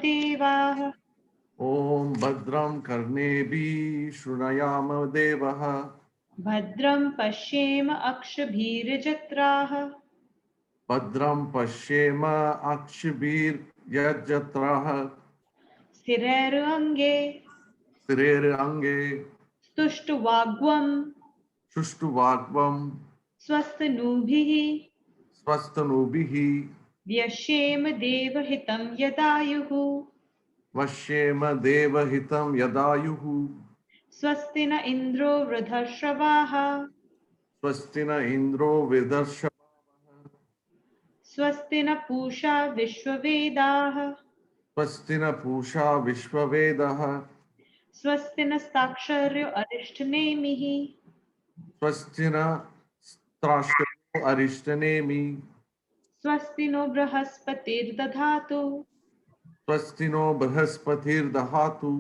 देवाः Om Badram Karnebi Shrunayama Devaha भद्रं पश्येम अक्षभीर्जत्राः Badram Pashyema Akshibir Yajatraha स्थिरैरङ्गे Sirere Ange स्तुष्टुवाग्वम् Shushtu Vagvam स्वस्तनूभिः Swastanubihi व्यश्येम देवहितं यदायुः Vashyema Devahitam Yadayuhu स्वस्ति न इन्द्रो वृधश्रवाः Swastina Indro Vidarsha स्वस्ति न पूषा विश्ववेदाः Swastina Pusha Vishwavedaha स्वस्ति नस्ताक्षर्यो अरिष्टनेमिः Swastina Strashto Arishtanemi स्वस्ति नो बृहस्पतिर्दधातु Swastino Brahaspatir Dahatu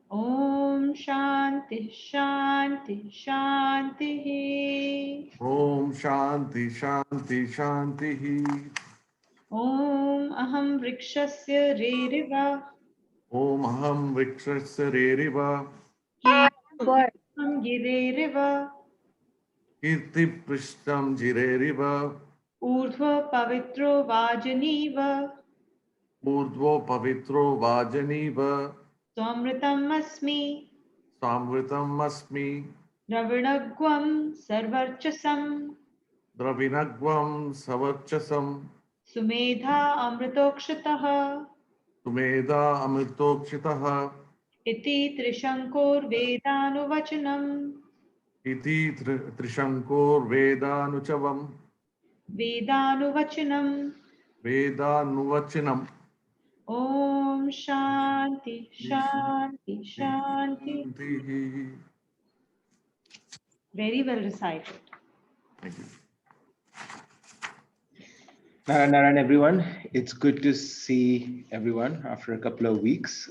ॐ शान्ति शान्ति शान्तिः Om Shanti Shanti Shanti ॐ अहं वृक्षस्य रेरिव Om Aham Vrikshasya Reriva कीर्तिं गिरेरिव Kirti Prishtam Jireriva ऊर्ध्व पवित्रो वाजनीव Urdvo Pavitro Vajaniva त्वमृतम् अस्मि Samritam Asmi द्रविणग्वं सर्वर्चसम् Dravinagvam Savarchasam Sumedha अमृतोक्षतः Sumeda Amritokshitaha इति त्रिशङ्कोर्वेदानुवचनम् Iti Trishankor Vedanuchavam वेदानुवचनम् Vedanuvachinam Om Shanti Shanti Shanti very well recited. Thank you. Narayan, everyone. It's good to see everyone after a couple of weeks.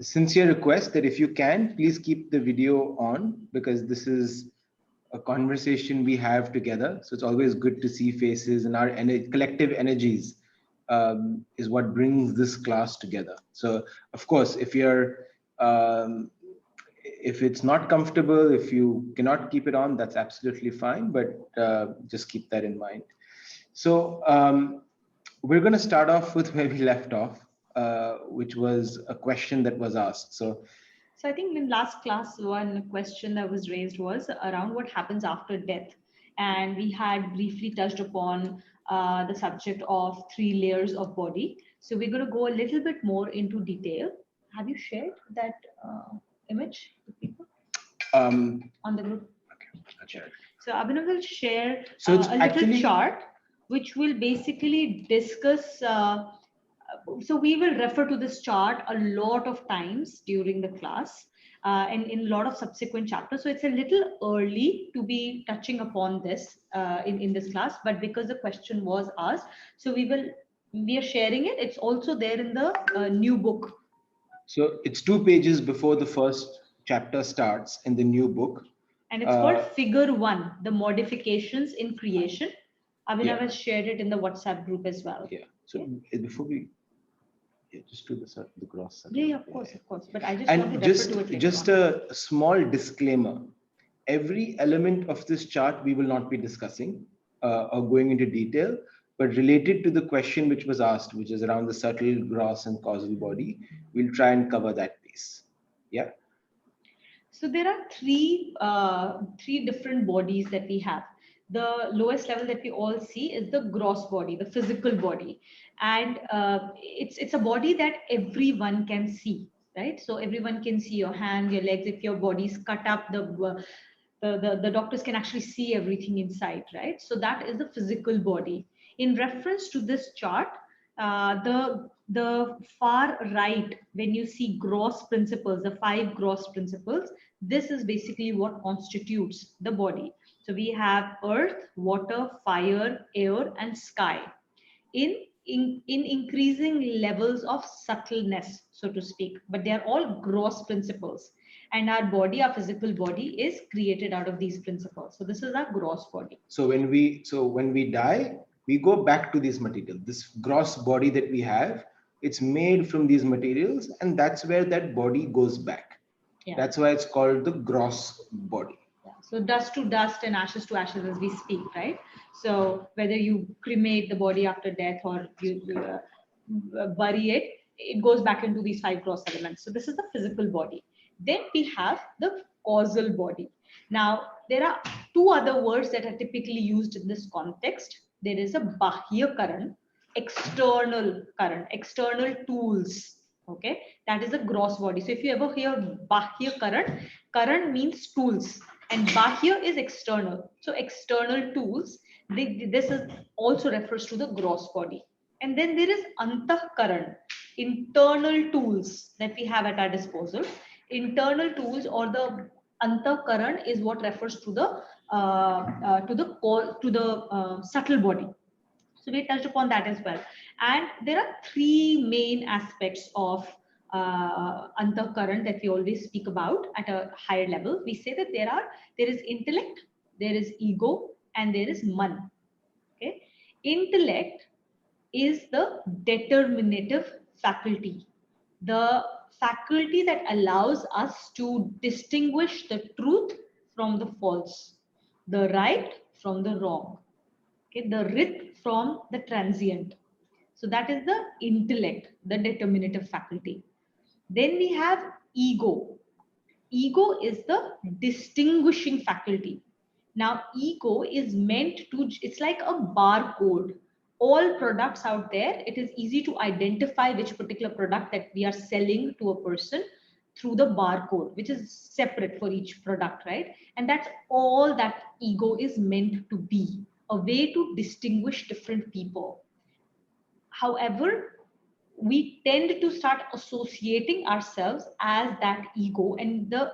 Sincere request that if you can, please keep the video on because this is a conversation we have together. So it's always good to see faces and our collective energies is what brings this class together. So of course, if it's not comfortable, if you cannot keep it on, that's absolutely fine, but just keep that in mind. So we're going to start off with where we left off, which was a question that was asked. So I think in last class, one question that was raised was around what happens after death. And we had briefly touched upon the subject of 3 layers of body. So we're going to go a little bit more into detail. Have you shared that image with people on the group? Okay, I'll share it. So Abhinav will share So it's a little chart, which will basically discuss. So we will refer to this chart a lot of times during the class and in a lot of subsequent chapters. So it's a little early to be touching upon this in this class, but because the question was asked, so we are sharing it. It's also there in the new book. So it's 2 pages before the first chapter starts in the new book. And it's called Figure 1, the modifications in creation. Abhinav has shared it in the WhatsApp group as well. Yeah. So before we just do the gross circle. Yeah, of course. But I just want to refer to it later just on. a small disclaimer. Every element of this chart we will not be discussing or going into detail, but related to the question which was asked, which is around the subtle, gross, and causal body, we'll try and cover that piece. Yeah. So there are three different bodies that we have. The lowest level that we all see is the gross body, the physical body, and it's a body that everyone can see, right? So everyone can see your hand, your legs. If your body's cut up, the doctors can actually see everything inside, right? So that is the physical body. In reference to this chart, the far right, when you see gross principles, the 5 gross principles, this is basically what constitutes the body. So we have earth, water, fire, air, and sky in increasing levels of subtleness, so to speak, but they are all gross principles. And our body, our physical body, is created out of these principles. So this is our gross body. So when we die, we go back to this material. This gross body that we have It's made from these materials, and that's where that body goes back. Yeah. That's why it's called the gross body. Yeah. So dust to dust and ashes to ashes, as we speak, right? So whether you cremate the body after death or you bury it, it goes back into these five gross elements. So this is the physical body. Then we have the causal body. Now there are two other words that are typically used in this context. There is a bahya karan, external current, external tools. Okay, that is a gross body. So if you ever hear bahya current, current means tools, and bahya is external. So external tools. This is also refers to the gross body. And then there is antahkaran, internal tools that we have at our disposal. Internal tools or the antahkaran is what refers to the subtle body. So we touched upon that as well. And there are three main aspects of antahkaran that we always speak about at a higher level. We say that there is intellect, there is ego, and there is man. Okay, intellect is the determinative faculty, the faculty that allows us to distinguish the truth from the false, the right from the wrong, okay, the rit from the transient. So that is the intellect, the determinative faculty. Then we have ego. Ego is the distinguishing faculty. Now, ego is meant to, it's like a barcode. All products out there, it is easy to identify which particular product that we are selling to a person through the barcode, which is separate for each product, right? And that's all that ego is meant to be, a way to distinguish different people. However, we tend to start associating ourselves as that ego, and the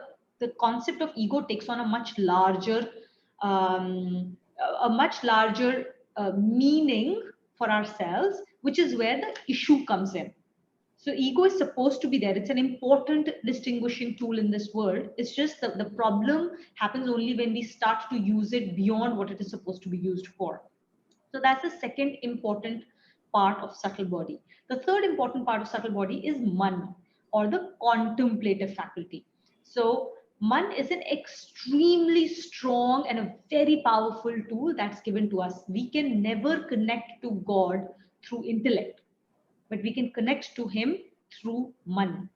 concept of ego takes on a much larger meaning for ourselves, which is where the issue comes in. So ego is supposed to be there. It's an important distinguishing tool in this world. It's just the problem happens only when we start to use it beyond what it is supposed to be used for. So that's the second important part of subtle body. The third important part of subtle body is man, or the contemplative faculty. So man is an extremely strong and a very powerful tool that's given to us. We can never connect to God through intellect, but we can connect to him through man,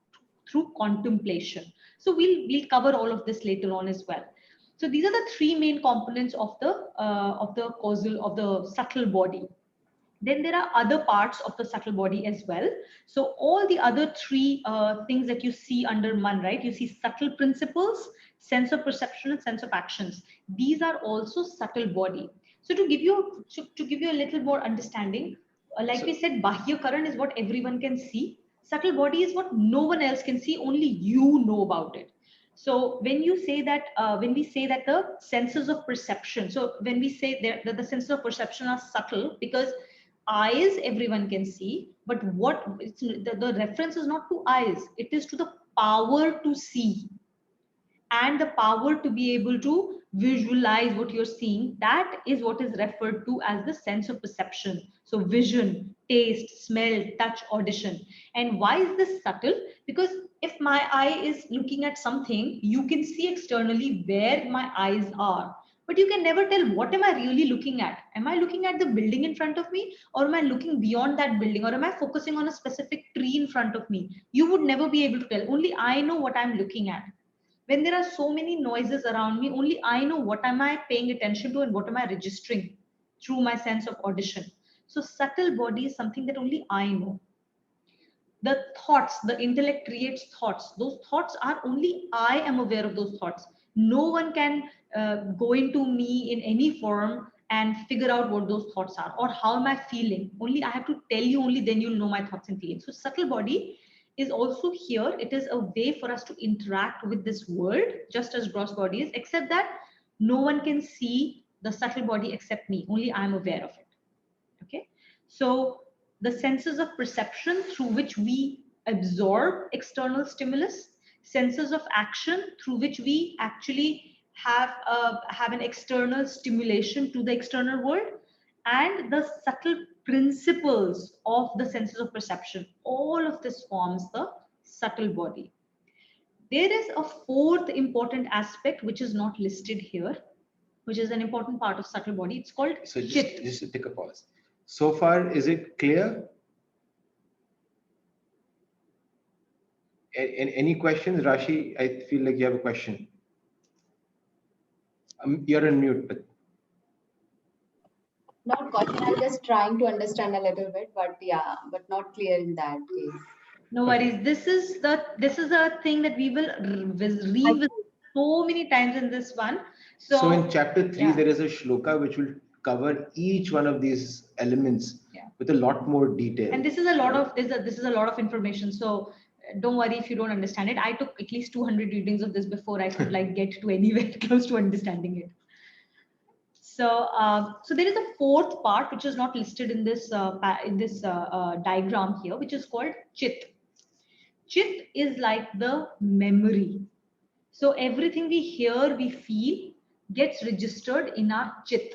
through contemplation. So we'll cover all of this later on as well. So these are the three main components of the causal, of the subtle body. Then there are other parts of the subtle body as well. So all the other three things that you see under man, right? You see subtle principles, sense of perception, and sense of actions. These are also subtle body. So to give you a little more understanding, like we said, bahya karan is what everyone can see. Subtle body is what no one else can see, only you know about it. So when we say that the senses of perception, so when we say that the senses of perception are subtle, because eyes everyone can see, but the reference is not to eyes, it is to the power to see and the power to be able to visualize what you're seeing. That is what is referred to as the sense of perception. So vision, taste, smell, touch, audition. And why is this subtle? Because if my eye is looking at something, you can see externally where my eyes are, but you can never tell what am I really looking at. Am I looking at the building in front of me, or am I looking beyond that building, or am I focusing on a specific tree in front of me? You would never be able to tell. Only I know what I'm looking at. When there are so many noises around me, only I know what am I paying attention to and what am I registering through my sense of audition. So subtle body is something that only I know. The thoughts, the intellect creates thoughts. Those thoughts are only I am aware of those thoughts. No one can go into me in any form and figure out what those thoughts are or how am I feeling. Only I have to tell you, only then you'll know my thoughts and feelings. So subtle body is also here. It is a way for us to interact with this world just as gross body is, except that no one can see the subtle body except me. Only I'm aware of it. Okay, so the senses of perception through which we absorb external stimulus, senses of action through which we actually have an external stimulation to the external world, and the subtle principles of the senses of perception, all of this forms the subtle body. There is a fourth important aspect which is not listed here, which is an important part of subtle body. It's called So chit. just to take a pause. So far, is it clear? Any questions, Rashi? I feel like you have a question. You're on mute, but Not question. I'm just trying to understand a little bit, but yeah, but not clear in that case. No worries. This is a thing that we will revisit so many times in this one. so in chapter 3, yeah. there is a shloka which will cover each one of these elements Yeah. with a lot more detail. And this is a lot of this is a lot of information. So don't worry if you don't understand it. I took at least 200 readings of this before I could like get to anywhere close to understanding it. So there is a fourth part which is not listed in this diagram here, which is called chit. Chit is like the memory. So everything we hear, we feel gets registered in our chit.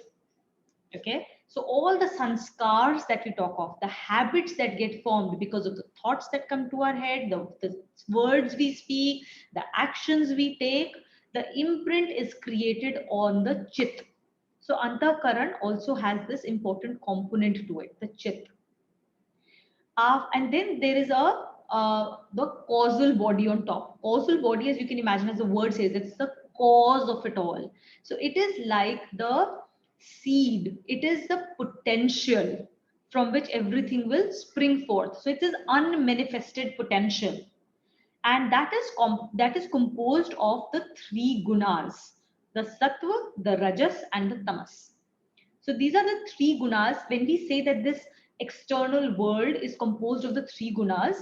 Okay. So all the sanskars that we talk of, the habits that get formed because of the thoughts that come to our head, the words we speak, the actions we take, the imprint is created on the chit. So antakaran also has this important component to it, the chit. And then there is the causal body on top. Causal body, as you can imagine, as the word says, it's the cause of it all. So it is like the seed. It is the potential from which everything will spring forth. So it is unmanifested potential, and that is composed of the three gunas: the sattva, the rajas, and the tamas. So these are the three gunas. When we say that this external world is composed of the three gunas,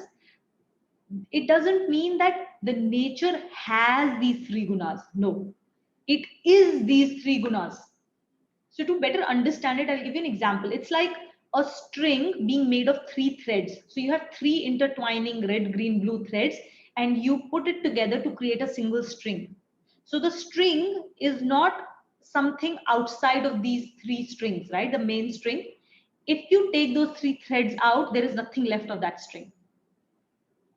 it doesn't mean that the nature has these three gunas. No, it is these three gunas. So to better understand it, I'll give you an example. It's like a string being made of three threads. So you have three intertwining red, green, blue threads, and you put it together to create a single string. So the string is not something outside of these three strings, right? The main string. If you take those three threads out, there is nothing left of that string.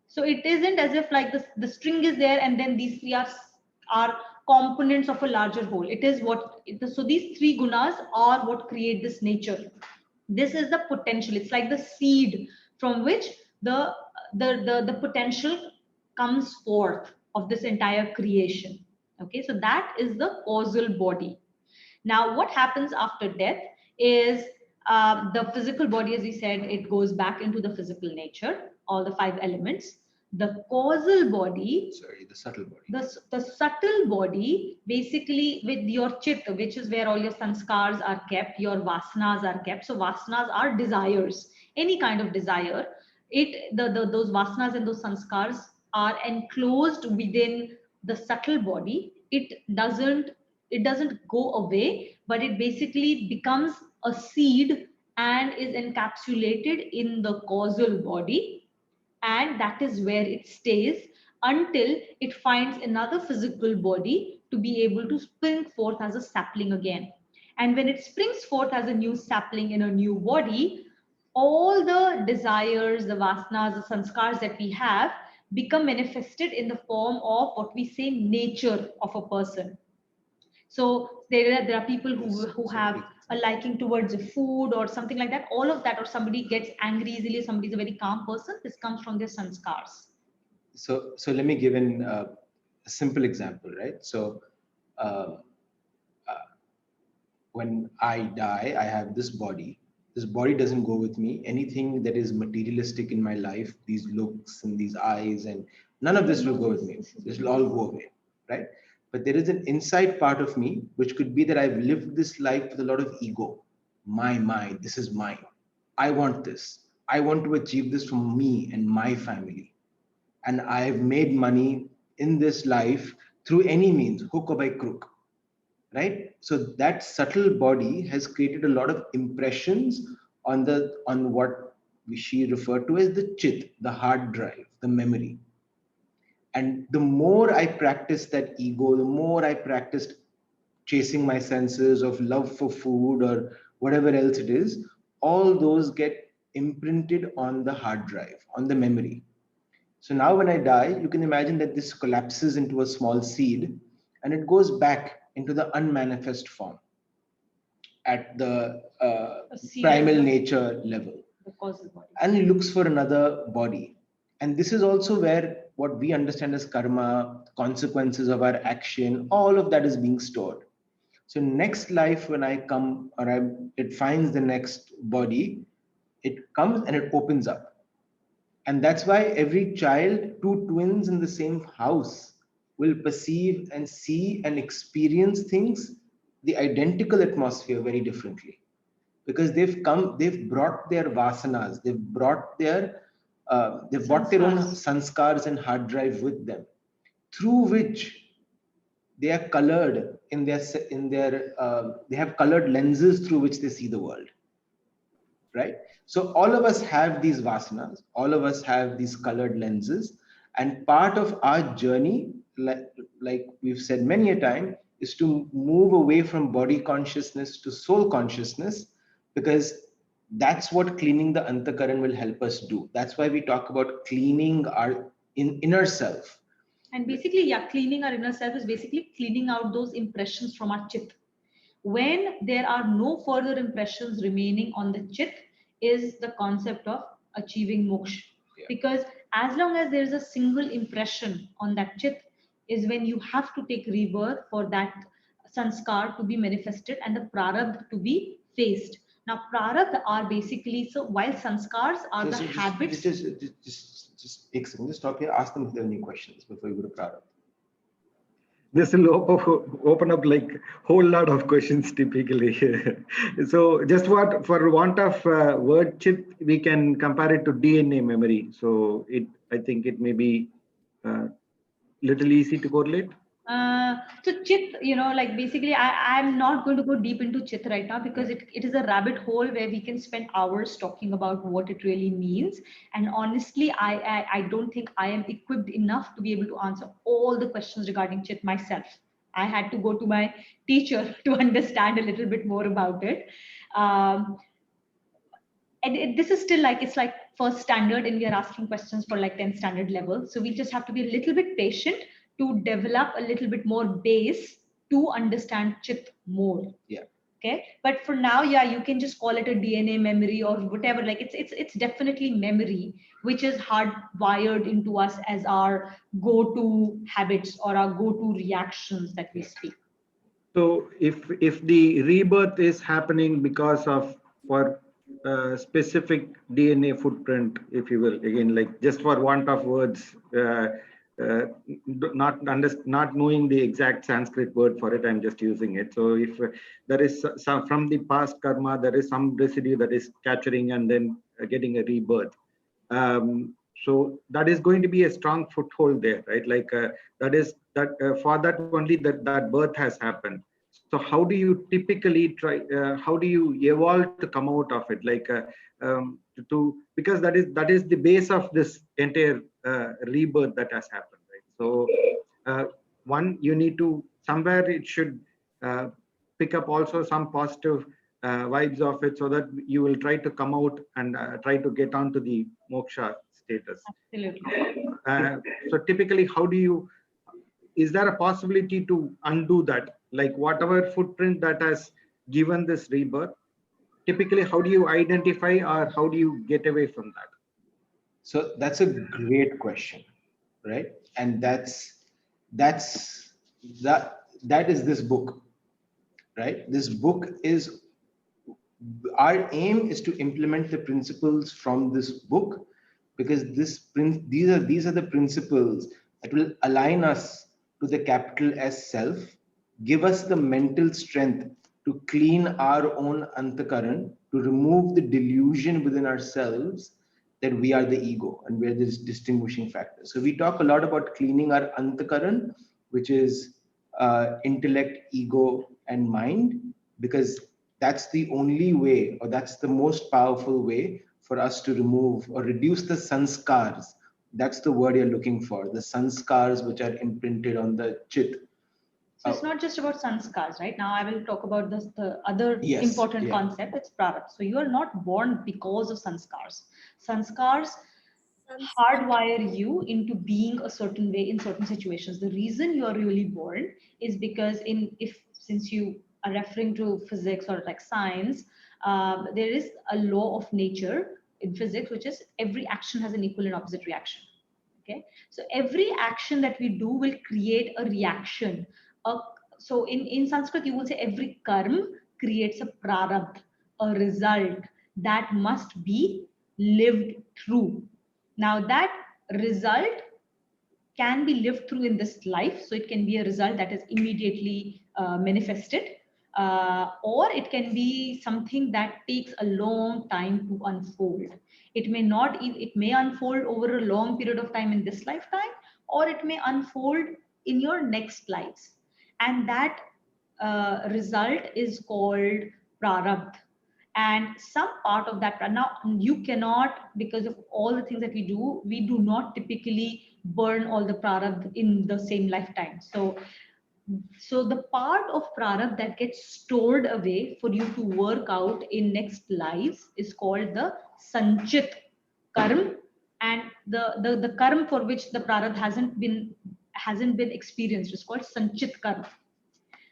So it isn't as if like the string is there and then these three are components of a larger whole. It is so these three gunas are what create this nature. This is the potential. It's like the seed from which the potential comes forth of this entire creation. Okay, so that is the causal body. Now, what happens after death is the physical body, as we said, it goes back into the physical nature, all the five elements. The causal body, Sorry, the subtle body. the subtle body, basically with your chitta, which is where all your sanskars are kept, your vasanas are kept. So vasanas are desires, any kind of desire. Those vasanas and those sanskars are enclosed within the subtle body. It doesn't go away, but it basically becomes a seed and is encapsulated in the causal body, and that is where it stays until it finds another physical body to be able to spring forth as a sapling again. And when it springs forth as a new sapling in a new body, all the desires, the vasanas, the sanskars that we have become manifested in the form of what we say nature of a person. So there are people who have a liking towards food or something like that. All of that, or somebody gets angry easily, somebody is a very calm person. This comes from their sanskars. So let me give a simple example, right? So uh, uh, when I die, I have this body. This body doesn't go with me. Anything that is materialistic in my life, these looks and these eyes, and none of this will go with me. This will all go away, right? But there is an inside part of me, which could be that I've lived this life with a lot of ego. My, this is mine. I want this. I want to achieve this for me and my family. And I've made money in this life through any means, hook or by crook, right? So that subtle body has created a lot of impressions on what she referred to as the chit, the hard drive, the memory. And the more I practiced that ego, the more I practiced chasing my senses of love for food or whatever else it is, all those get imprinted on the hard drive, on the memory. So now when I die, you can imagine that this collapses into a small seed and it goes back into the unmanifest form at the A seed at primal the- nature level. the causal body. And he looks for another body. And this is also where what we understand as karma, consequences of our action, all of that is being stored. So next life, when I come, it finds the next body, it comes and it opens up. And that's why every child, two twins in the same house, will perceive and see and experience things, the identical atmosphere, very differently. Because they've brought their vasanas, they've brought their own sanskars and hard drive with them, through which they are colored they have colored lenses through which they see the world, right? So all of us have these vasanas, all of us have these colored lenses, and part of our journey, like we've said many a time, is to move away from body consciousness to soul consciousness, because that's what cleaning the antakaran will help us do. That's why we talk about cleaning our inner self. And basically, yeah, cleaning our inner self is basically cleaning out those impressions from our chit. When there are no further impressions remaining on the chit, is the concept of achieving moksha. Yeah. Because as long as there is a single impression on that chit, is when you have to take rebirth for that sanskar to be manifested and the prarabdha to be faced. Now, prarabdha are basically, so while sanskars are the habits. Just take a second, just stop here, ask them if they have any questions before you go to Prarabdha. This will open up like whole lot of questions typically. So just what, for want of word chip, we can compare it to DNA memory. So I think it may be little easy to correlate. So chit, like basically I'm not going to go deep into chit right now, because it is a rabbit hole where we can spend hours talking about what it really means. And honestly, I don't think I am equipped enough to be able to answer all the questions regarding chit myself. I had to go to my teacher to understand a little bit more about it. And this is still like, it's like first standard, and we are asking questions for like 10 standard level. So we just have to be a little bit patient to develop a little bit more base to understand chit more. Yeah. Okay. But for now, yeah, you can just call it a DNA memory or whatever. Like it's definitely memory, which is hardwired into us as our go-to habits or our go-to reactions that we speak. So if the rebirth is happening because of for specific DNA footprint, if you will, again, like just for want of words, not knowing the exact Sanskrit word for it, I'm just using it. So if there is some from the past karma, there is some residue that is capturing and then getting a rebirth. So that is going to be a strong foothold there, right? Like for that only that birth has happened. So how do you typically try? How do you evolve to come out of it? Like because that is the base of this entire rebirth that has happened, right? So one, you need to somewhere it should pick up also some positive vibes of it, so that you will try to come out and try to get onto the moksha status. Absolutely. So typically, how do you? Is there a possibility to undo that? Like whatever footprint that has given this rebirth, typically, how do you identify or how do you get away from that? So that's a great question, right? And that is this book, right? This book is, our aim is to implement the principles from this book, because these are the principles that will align us to the capital S self, give us the mental strength to clean our own antakaran, to remove the delusion within ourselves that we are the ego and we're this distinguishing factor. So we talk a lot about cleaning our antakaran, which is intellect, ego, and mind, because that's the only way, or that's the most powerful way for us to remove or reduce the sanskars. That's the word you're looking for, the sanskars which are imprinted on the chit. So it's not just about sanskars, right? Now I will talk about the other Yes, important yeah. concept. It's prarabdha. So you are not born because of sanskars. Sanskars hardwire you into being a certain way in certain situations. The reason you are really born is because since you are referring to physics or like science, there is a law of nature in physics, which is every action has an equal and opposite reaction. Okay, so every action that we do will create a reaction. A, so in Sanskrit, you will say every karma creates a prarabdha, a result that must be lived through. Now that result can be lived through in this life. So it can be a result that is immediately manifested, or it can be something that takes a long time to unfold. It may not, it may unfold over a long period of time in this lifetime, or it may unfold in your next lives. And that result is called prarabdha. And some part of that, now you cannot, because of all the things that we do not typically burn all the prarabdha in the same lifetime. So the part of prarabdha that gets stored away for you to work out in next lives is called the sanchit karma. And the karma for which the prarabdha hasn't been experienced is called sanchit karma.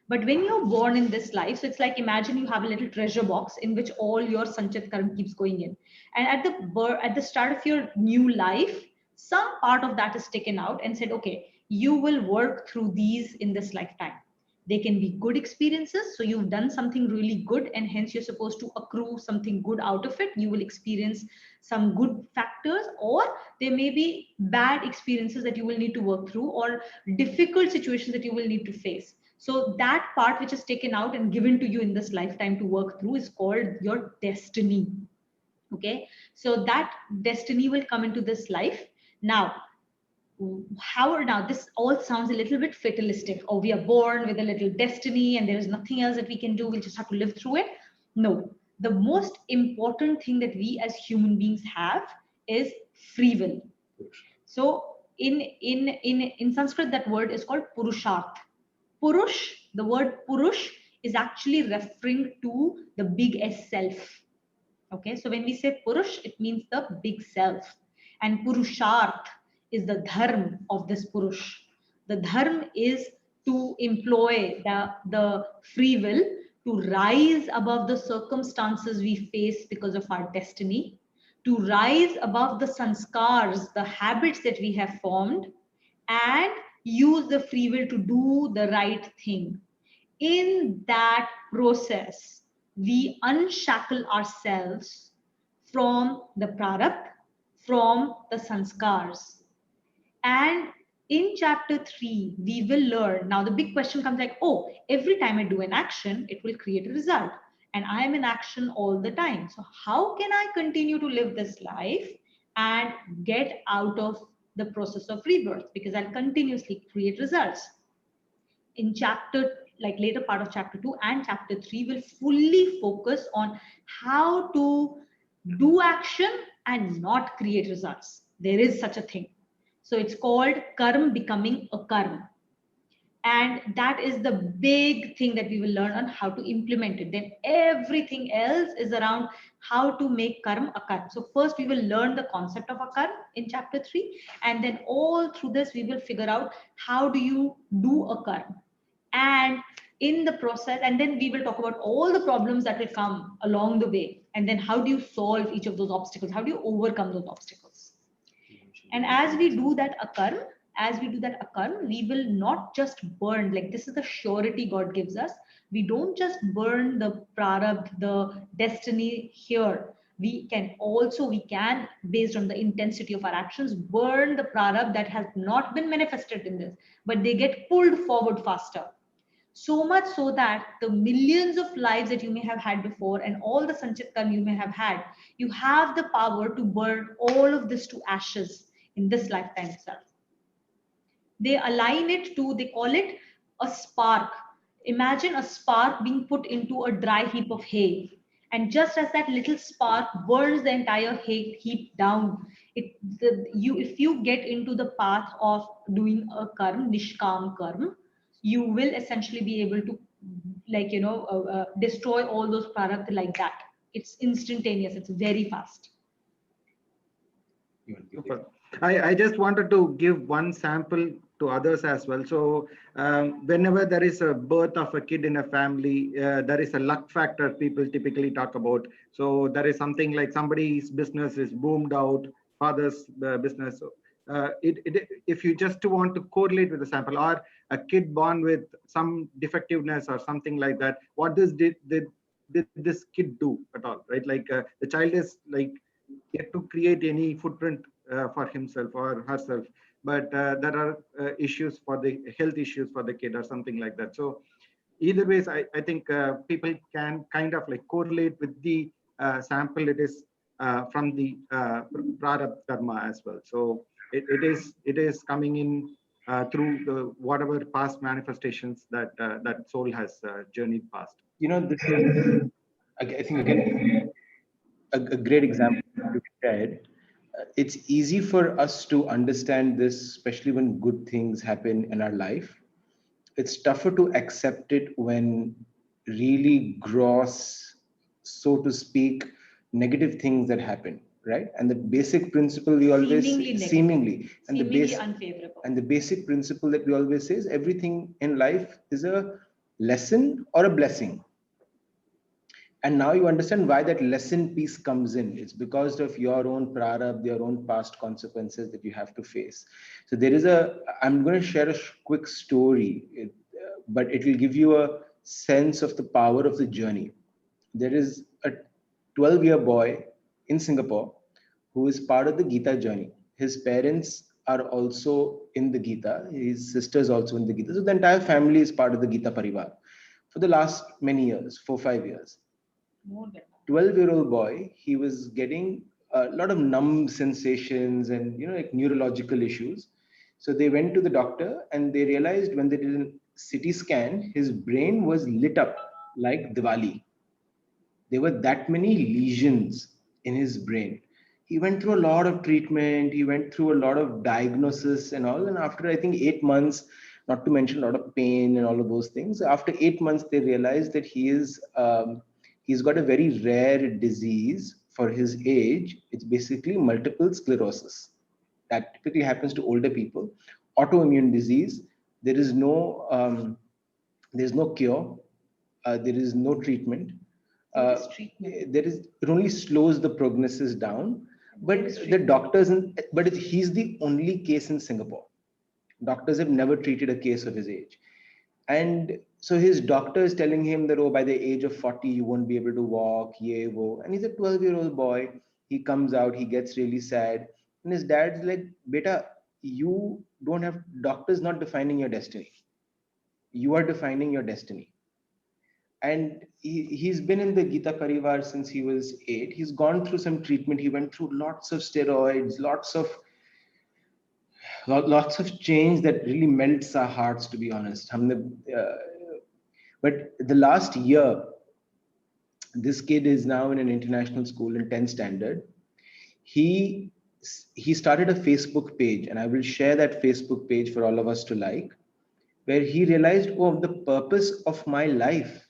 But when you're born in this life, so it's like, imagine you have a little treasure box in which all your sanchit karma keeps going in. And at the start of your new life, some part of that is taken out and said, okay, you will work through these in this lifetime. They can be good experiences. So you've done something really good, and hence you're supposed to accrue something good out of it. You will experience some good factors, or there may be bad experiences that you will need to work through, or difficult situations that you will need to face. So that part which is taken out and given to you in this lifetime to work through is called your destiny. Okay, so that destiny will come into this life. Now, now this all sounds a little bit fatalistic. Oh, we are born with a little destiny and there is nothing else that we can do. We'll just have to live through it. No, the most important thing that we as human beings have is free will. So in Sanskrit, that word is called purusharth. Purush, the word purush is actually referring to the big S self. Okay, so when we say purush, it means the big self. And purusharth is the dharma of this purush. The dharma is to employ the free will to rise above the circumstances we face because of our destiny, to rise above the sanskars, the habits that we have formed, and use the free will to do the right thing. In that process, we unshackle ourselves from the prarabdha, from the sanskars. And in chapter 3, we will learn. Now, the big question comes like, oh, every time I do an action, it will create a result. And I am in action all the time. So, how can I continue to live this life and get out of the process of rebirth? Because I'll continuously create results. In chapter, like later part of chapter 2 and chapter 3, will fully focus on how to do action and not create results. There is such a thing. So it's called karma becoming a karma. And that is the big thing that we will learn on how to implement it. Then everything else is around how to make karma a karma. So first we will learn the concept of a karma in chapter 3. And then all through this, we will figure out how do you do a karma. And in the process, and then we will talk about all the problems that will come along the way. And then how do you solve each of those obstacles? How do you overcome those obstacles? And as we do that akarma, we will not just burn, like this is the surety God gives us. We don't just burn the prarabdha, the destiny here. We can, based on the intensity of our actions, burn the prarabdha that has not been manifested in this, but they get pulled forward faster. So much so that the millions of lives that you may have had before and all the sanchit karma you may have had, you have the power to burn all of this to ashes in this lifetime itself. They align it to, they call it a spark. Imagine a spark being put into a dry heap of hay. And just as that little spark burns the entire hay heap down, if you get into the path of doing a karma, nishkam karma, you will essentially be able to, like, destroy all those products like that. It's instantaneous, it's very fast. You want to give Super. I just wanted to give one sample to others as well. So whenever there is a birth of a kid in a family, there is a luck factor people typically talk about. So there is something like somebody's business is boomed out, father's business. If you just want to correlate with the sample, or a kid born with some defectiveness or something like that, what did this kid do at all, right? Like the child is like yet to create any footprint for himself or herself, but there are issues for the health issues for the kid or something like that. So either ways, I think people can kind of like correlate with the sample it is from the prarabdha karma as well. So it is coming in through the whatever past manifestations that that soul has journeyed past. This is, I think, again, a great example you shared. It's easy for us to understand this, especially when good things happen in our life. It's tougher to accept it when really gross, so to speak, negative things that happen, right? And the basic principle we always Seemingly negative, seemingly and the seemingly base unfavorable. and the basic principle that we always say is everything in life is a lesson or a blessing. And now you understand why that lesson piece comes in. It's because of your own prarabdha, your own past consequences that you have to face. So I'm going to share a quick story, but it will give you a sense of the power of the journey. There is a 12-year boy in Singapore who is part of the Gita journey. His parents are also in the Gita. His sister is also in the Gita. So the entire family is part of the Gita Parivar for the last many years, 4-5 years. More than that. 12-year-old boy, he was getting a lot of numb sensations and like neurological issues. So they went to the doctor and they realized when they did a CT scan, his brain was lit up like Diwali. There were that many lesions in his brain. He went through a lot of treatment, he went through a lot of diagnosis and all. And after, I think, 8 months, not to mention a lot of pain and all of those things, after 8 months, they realized that he's got a very rare disease for his age. It's basically multiple sclerosis. That typically happens to older people. Autoimmune disease. There is there's no cure. There is no treatment. What is treatment? It only slows the prognosis down. But the doctors, he's the only case in Singapore. Doctors have never treated a case of his age. And so his doctor is telling him that, oh, by the age of 40, you won't be able to walk, ye, wo. And he's a 12-year-old boy. He comes out, he gets really sad. And his dad's like, beta, you don't have, doctors not defining your destiny. You are defining your destiny. And he's been in the Gita Parivar since he was 8. He's gone through some treatment. He went through lots of steroids, lots of change that really melts our hearts, to be honest. But the last year, this kid is now in an international school in 10th standard. He started a Facebook page, and I will share that Facebook page for all of us to like, where he realized, oh, the purpose of my life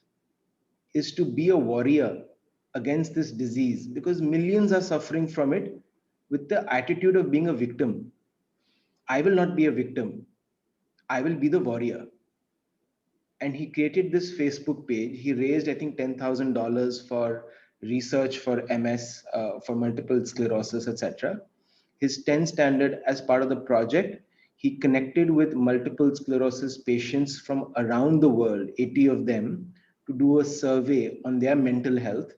is to be a warrior against this disease, because millions are suffering from it with the attitude of being a victim. I will not be a victim. I will be the warrior. And he created this Facebook page. He raised, I think, $10,000 for research for MS, for multiple sclerosis, etc. His 10th standard, as part of the project, he connected with multiple sclerosis patients from around the world, 80 of them, to do a survey on their mental health.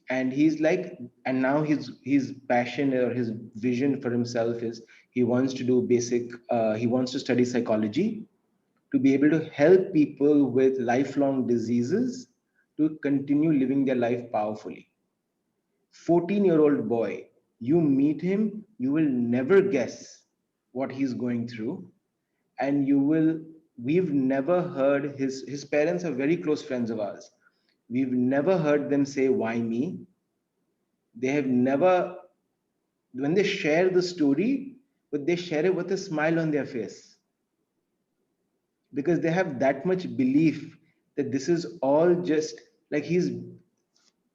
And he's like, and now his passion or his vision for himself is he wants to do he wants to study psychology to be able to help people with lifelong diseases to continue living their life powerfully. 14-year-old boy, you meet him, you will never guess what he's going through. And we've never heard his parents are very close friends of ours. We've never heard them say, why me? They have never, when they share the story, but they share it with a smile on their face. because they have that much belief that this is all just like he's,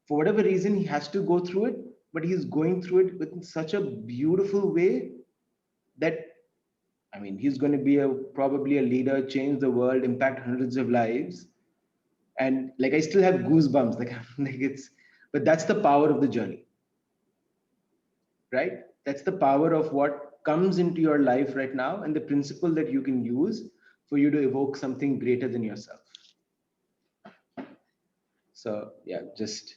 for whatever reason, he has to go through it, but he's going through it with such a beautiful way that, I mean, he's going to be probably a leader, change the world, impact hundreds of lives. And like, I still have goosebumps, like, like it's, but that's the power of the journey, right? That's the power of what comes into your life right now and the principle that you can use for you to evoke something greater than yourself. So yeah, just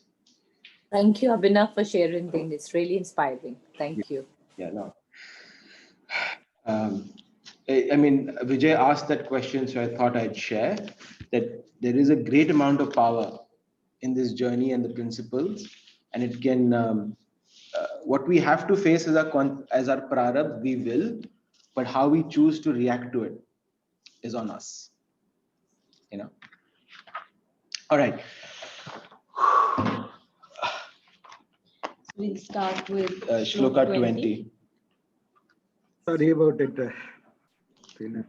Thank you, Abhinav, for sharing. It's really inspiring. Thank you. yeah, no. I mean, Vijay asked that question, so I thought I'd share that there is a great amount of power in this journey and the principles, and it can. What we have to face as our prarabdha, we will, but how we choose to react to it is on us. You know. All right. We'll start with Shloka 20. Sorry about it. Tina.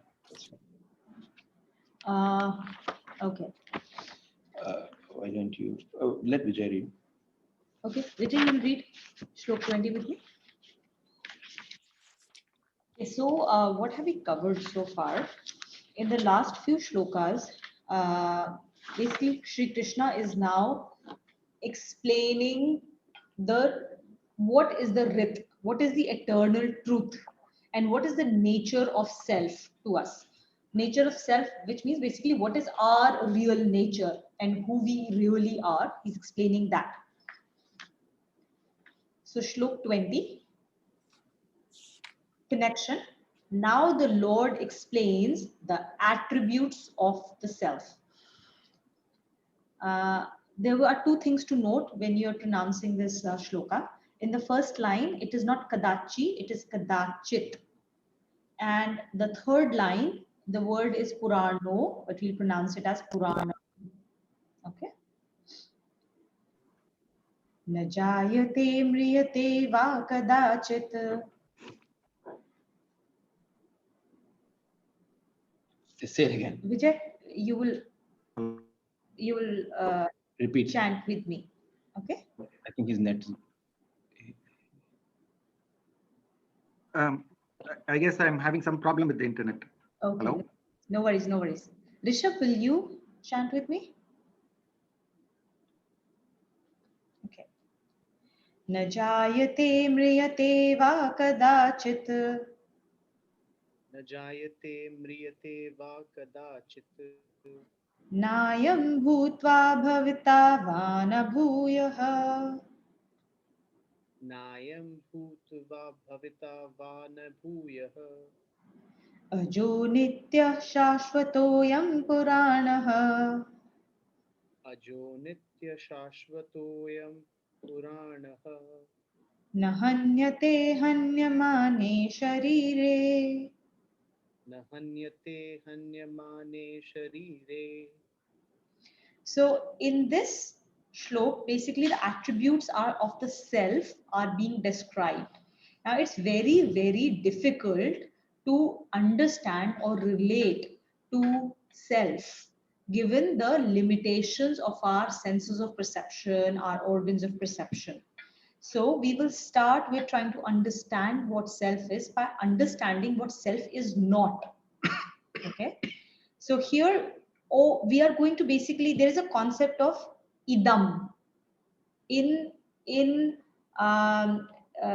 Okay. Why don't you let Vijay read? Okay, Vijay, you'll read Shlok 20 with me. Okay, so what have we covered so far? In the last few shlokas, basically Sri Krishna is now explaining the what is the rit, what is the eternal truth, and what is the nature of self to us. Nature of self, which means basically what is our real nature and who we really are. He's explaining that. So Shlok 20, connection. Now the Lord explains the attributes of the self. There are two things to note when you're pronouncing this shloka. In the first line, it is not kadachi, it is kadachit. And the third line, the word is purano, but we'll pronounce it as purana. Okay. न जायते म्रियते वा कदाचित्. Say it again. Vijay, you will Repeat. chant with me. Okay. I think his net. I guess I'm having some problem with the internet. Okay. Hello? No worries, no worries. Rishabh, will you chant with me? Okay. न जायते म्रियते वा कदाचित्. न जायते म्रियते वा कदाचित् नायं भूत्वा भविता वा न भूयः. नायं भूत्वा भविता वा न भूयः अजो नित्यः शाश्वतोऽयं पुराणः. अजो नित्यशाश्वतोऽयं पुराणः न हन्यते हन्यमाने शरीरे. न हन्यते हन्यमाने शरीरे. So in this shlok, basically the attributes are of the self are being described. Now it's very, very difficult to understand or relate to self given the limitations of our senses of perception, our organs of perception. So we will start with trying to understand what self is by understanding what self is not. Okay. So here, we are going to basically, there is a concept of idam in in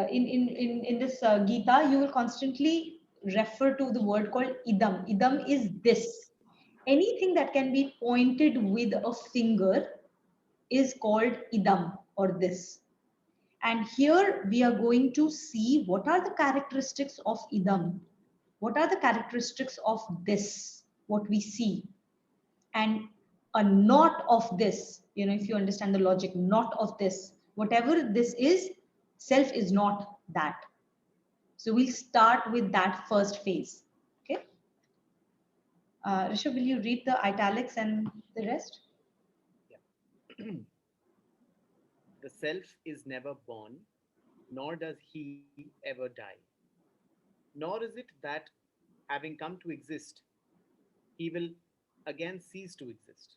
in this Gita. You will constantly refer to the word called idam. Idam is this. Anything that can be pointed with a finger is called idam or this. And here we are going to see what are the characteristics of idam. What are the characteristics of this, what we see? And a not of this, if you understand the logic, not of this, whatever this is, self is not that. So we'll start with that first phase. Okay. Rishabh, will you read the italics and the rest? Yeah. The self is never born, nor does he ever die. Nor is it that, having come to exist, he will again cease to exist.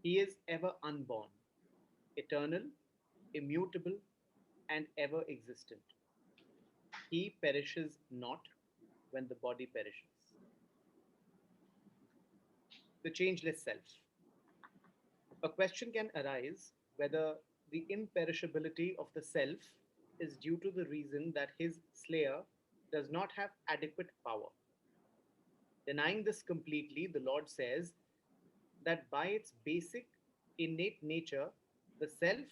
He is ever unborn, eternal, immutable, and ever existent. He perishes not when the body perishes. The changeless self. A question can arise whether the imperishability of the self is due to the reason that his slayer does not have adequate power. Denying this completely, the Lord says that by its basic innate nature, the self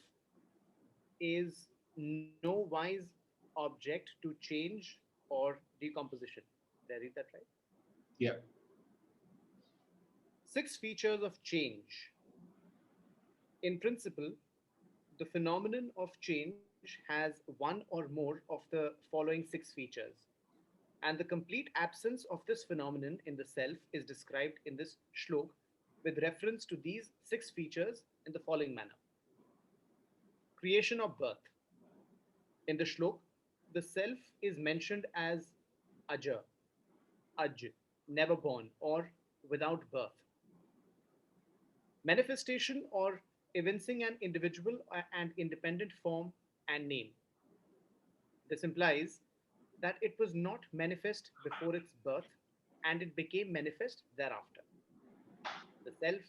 is no wise object to change or decomposition. Did I read that right? Yeah. Six features of change. In principle, the phenomenon of change has one or more of the following six features, and the complete absence of this phenomenon in the self is described in this shlok with reference to these six features in the following manner. Creation of birth. In the shlok, the self is mentioned as aja, aj, never born, or without birth. Manifestation or evincing an individual and independent form and name. This implies that it was not manifest before its birth and it became manifest thereafter. The self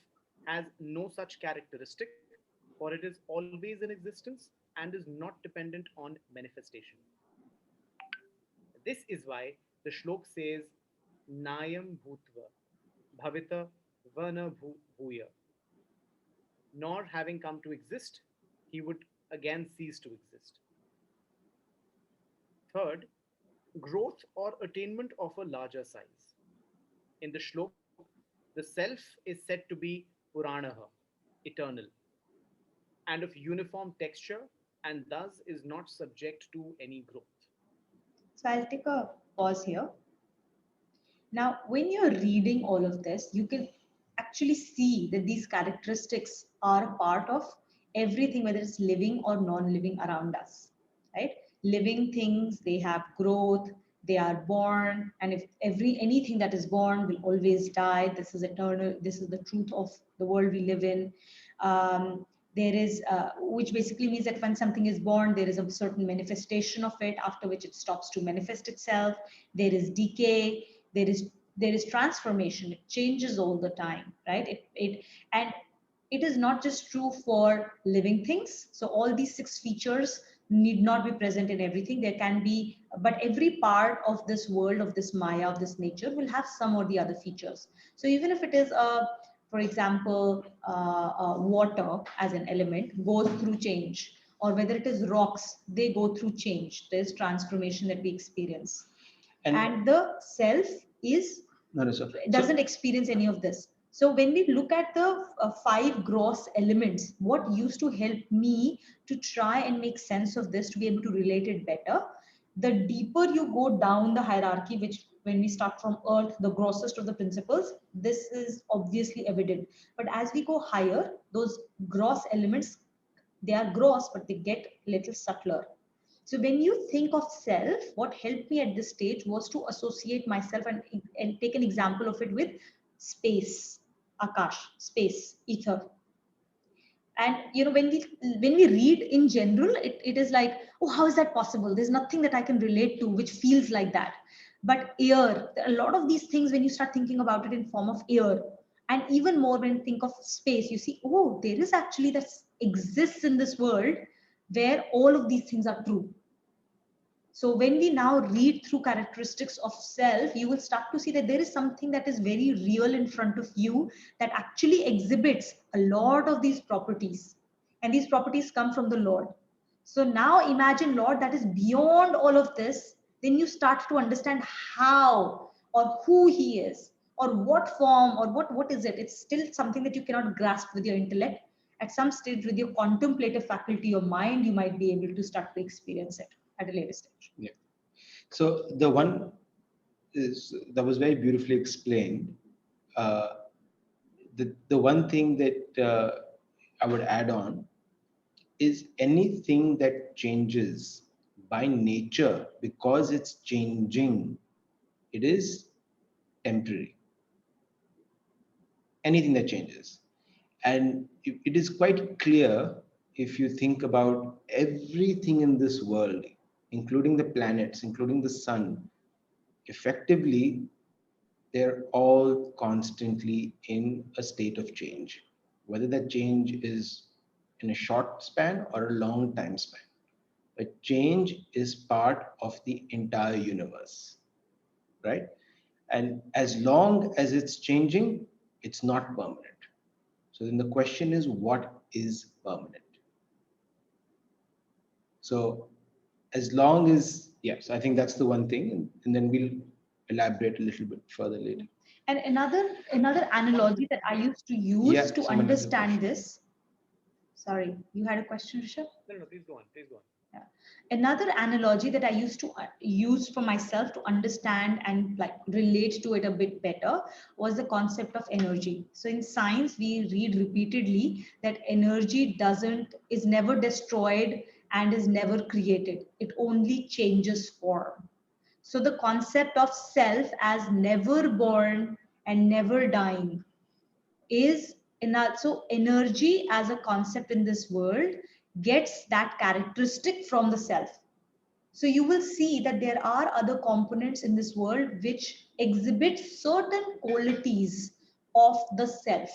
has no such characteristic, for it is always in existence and is not dependent on manifestation. This is why the shlok says, Nayam Bhutva, Bhavita Vana Bhuya, nor having come to exist, he would again cease to exist. Third, growth or attainment of a larger size. In the shlok, the self is said to be Puranaha, eternal, and of uniform texture, and thus is not subject to any growth. So I'll take a pause here. Now, when you're reading all of this, you can actually see that these characteristics are a part of everything, whether it's living or non-living around us, right? Living things, they have growth, they are born, and if anything that is born will always die. This is eternal. This is the truth of the world we live in. There is, which basically means that when something is born, there is a certain manifestation of it, after which it stops to manifest itself. There is decay, there is transformation. It changes all the time, right? And it is not just true for living things. So all these six features need not be present in everything. There can be, but every part of this world, of this maya, of this nature will have some or the other features. So even if it is a, for example, water as an element goes through change, or whether it is rocks, they go through change. There's transformation that we experience, and the self is No, no, so doesn't experience any of this. So when we look at the five gross elements, what used to help me to try and make sense of this, to be able to relate it better, the deeper you go down the hierarchy, which when we start from earth, the grossest of the principles, this is obviously evident. But as we go higher, those gross elements, they are gross, but they get a little subtler. So when you think of self, what helped me at this stage was to associate myself and take an example of it with space, akash, space, ether. And when we read in general, it is like, oh, how is that possible? There's nothing that I can relate to which feels like that. But air, a lot of these things, when you start thinking about it in form of air, and even more when you think of space, you see, oh, there is actually that exists in this world where all of these things are true. So when we now read through characteristics of self, you will start to see that there is something that is very real in front of you that actually exhibits a lot of these properties. And these properties come from the Lord. So now imagine, Lord, that is beyond all of this. Then you start to understand how or who He is, or what form, or what is it. It's still something that you cannot grasp with your intellect. At some stage, with your contemplative faculty, your mind, you might be able to start to experience it at a later stage. yeah. So the one is that was very beautifully explained. Uh, the one thing that I would add on is anything that changes by nature, because it's changing, it is temporary. anything that changes. And it is quite clear if you think about everything in this world, including the planets, including the sun, effectively, they're all constantly in a state of change, whether that change is in a short span or a long time span. But change is part of the entire universe, right? And as long as it's changing, it's not permanent. So then the question is, what is permanent? So as long as, yes, I think that's the one thing, and then we'll elaborate a little bit further later. And another analogy that I used to use Yeah, to someone has a understand question. this. Sorry, you had a question, Rishabh? No, please go on. Please go on. Yeah. Another analogy that I used to use for myself to understand and like relate to it a bit better was the concept of energy. So in science, we read repeatedly that energy is never destroyed and is never created. It only changes form. So the concept of self as never born and never dying is so energy as a concept in this world gets that characteristic from the self. So you will see that there are other components in this world which exhibit certain qualities of the self.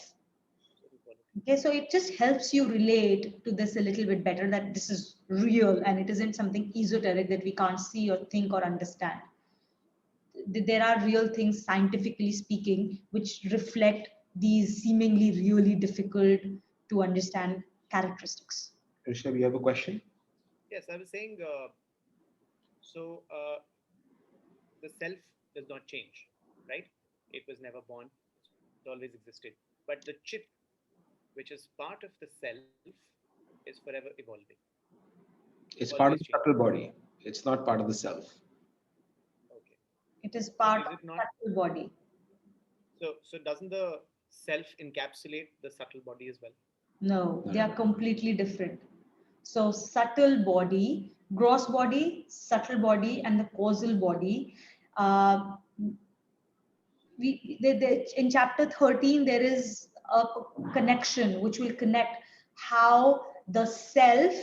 Okay, so it just helps you relate to this a little bit better, that this is real and it isn't something esoteric that we can't see or think or understand. There are real things, scientifically speaking, which reflect these seemingly really difficult to understand characteristics. Rishabh, you have a question? Yes, I was saying, the self does not change, right? It was never born, it's always existed. But the chip, which is part of the self, is forever evolving, It's part always of the changing. subtle body. It's not part of the self. Okay. It is So part is of it the not? subtle body. So doesn't the self encapsulate the subtle body as well? No, they are completely different. So subtle body, gross body, subtle body, and the causal body. Uh, in chapter 13 there is a connection which will connect how the self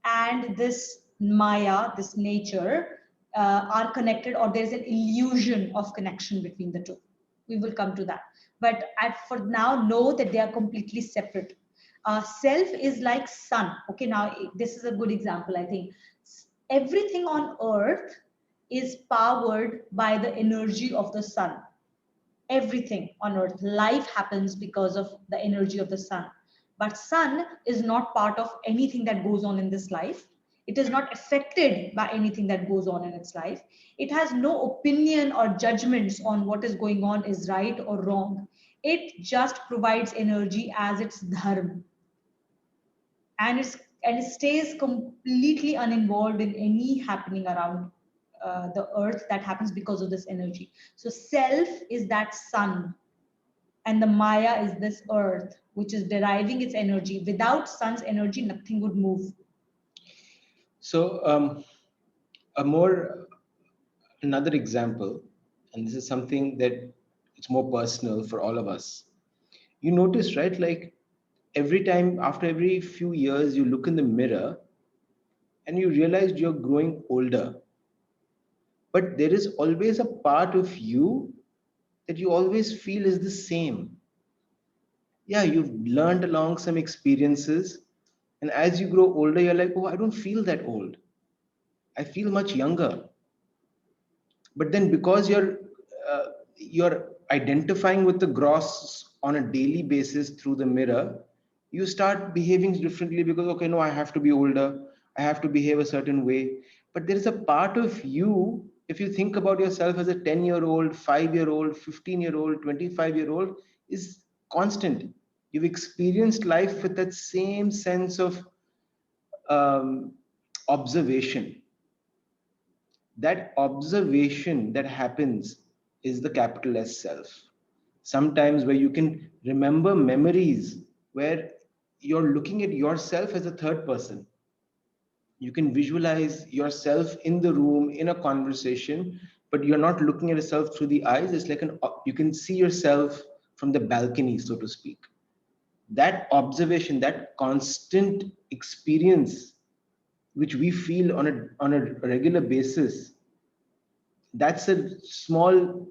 and this maya, this nature, are connected, or there's an illusion of connection between the two. We will come to that, but for now know that they are completely separate. Self is like sun. Okay, now this is a good example. I think everything on earth is powered by the energy of the sun. Everything on earth, life happens because of the energy of the sun. But sun is not part of anything that goes on in this life. It is not affected by anything that goes on in its life. It has no opinion or judgments on what is going on is right or wrong. It just provides energy as its dharma, and it stays completely uninvolved in any happening around the earth that happens because of this energy. So self is that sun, and the maya is this earth which is deriving its energy. Without sun's energy, nothing would move. So another example, and this is something that it's more personal for all of us. You notice, right? Like every time, after every few years, you look in the mirror and you realize you're growing older. But there is always a part of you that you always feel is the same. Yeah, you've learned along some experiences, and as you grow older, you're like, oh, I don't feel that old. I feel much younger. But then because you're identifying with the gross on a daily basis through the mirror, you start behaving differently because, okay, no, I have to be older, I have to behave a certain way. But there is a part of you, if you think about yourself as a 10-year-old, 5-year-old, 15-year-old, 25-year-old, is constant. You've experienced life with that same sense of um, observation. That observation that happens is the capital S self. Sometimes where you can remember memories where you're looking at yourself as a third person. You can visualize yourself in the room in a conversation, but you're not looking at yourself through the eyes. It's like you can see yourself from the balcony, so to speak. That observation, that constant experience, which we feel on a regular basis, that's a small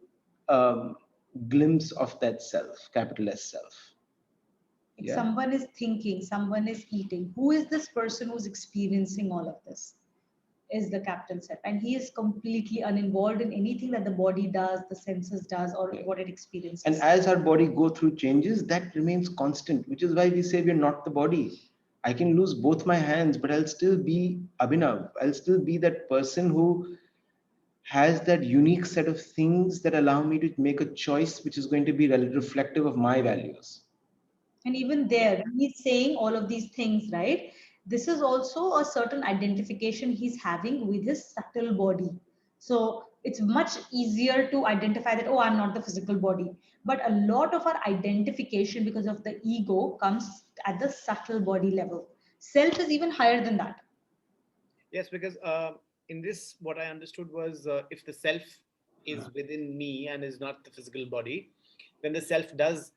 glimpse of that self, capital S self. Like Yeah. someone is thinking, someone is eating. Who is this person who's experiencing all of this? Is the capital self, and he is completely uninvolved in anything that the body does, the senses does, or Yeah. what it experiences. And as our body go through changes, that remains constant, which is why we say we're not the body. I can lose both my hands, but I'll still be Abhinav. I'll still be that person who has that unique set of things that allow me to make a choice which is going to be reflective of my values. And even there, when he's saying all of these things, right? This is also a certain identification he's having with his subtle body. So it's much easier to identify that, oh, I'm not the physical body. But a lot of our identification because of the ego comes at the subtle body level. Self is even higher than that. Yes, because in this, what I understood was if the self is within me and is not the physical body, then the self does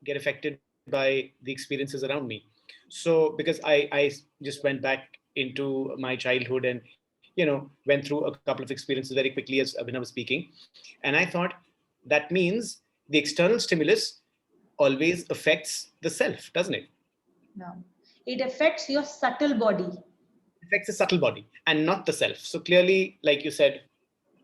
get affected by the experiences around me. So, because I just went back into my childhood and, went through a couple of experiences very quickly as Abhinav was speaking. And I thought that means the external stimulus always affects the self, doesn't it? No. It affects your subtle body. Affects the subtle body and not the self. So clearly, like you said,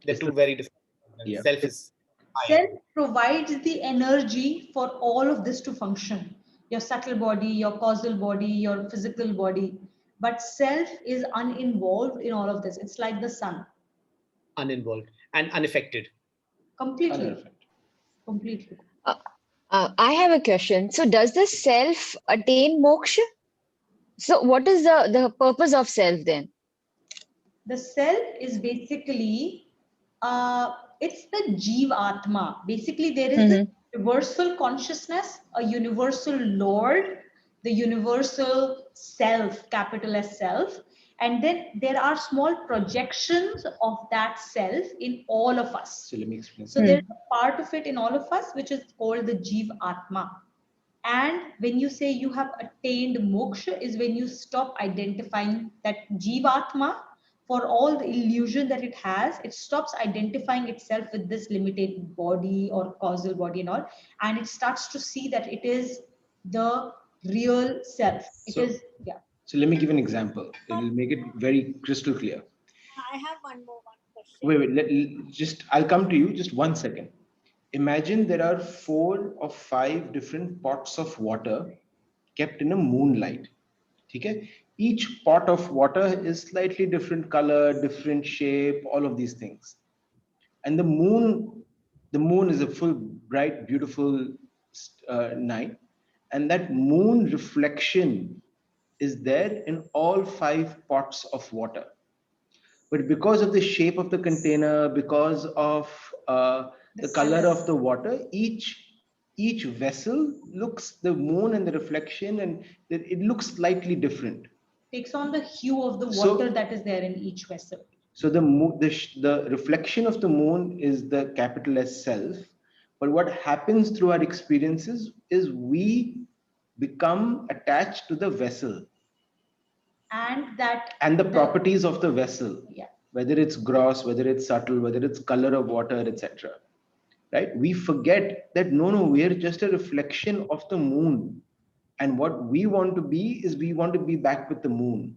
they're two very different. And Yeah. self is high. Self provides the energy for all of this to function. Your subtle body, your causal body, your physical body. But self is uninvolved in all of this. It's like the sun. Uninvolved and unaffected. Completely. Unaffected. Completely. I have a question. So, does the self attain moksha? So, what is the purpose of self then? The self is basically, it's the Jeev Atma. Basically, there is a universal consciousness, a universal Lord, the universal self, capital S self. And then there are small projections of that self in all of us. So let me explain. So there's a part of it in all of us, which is called the Jeev Atma. And when you say you have attained moksha, is when you stop identifying that Jivatma for all the illusion that it has. It stops identifying itself with this limited body or causal body and all, and it starts to see that it is the real self. It So- is, yeah. So let me give an example. It will make it very crystal clear. I have one question. Wait, I'll come to you. Just 1 second. Imagine there are 4 or 5 different pots of water kept in a moonlight. Okay? Each pot of water is slightly different color, different shape, all of these things. And the moon is a full, bright, beautiful night. And that moon reflection is there in all 5 pots of water. But because of the shape of the container, because of the color of the water, each vessel looks, the moon and the reflection, and it looks slightly different. Takes on the hue of the So- water that is there in each vessel. So the reflection of the moon is the capital S self. But what happens through our experiences is we become attached to the vessel And that and the properties of the vessel. Yeah. Whether it's gross, whether it's subtle, whether it's color of water, etc. Right? We forget that no, we're just a reflection of the moon. And what we want to be is we want to be back with the moon.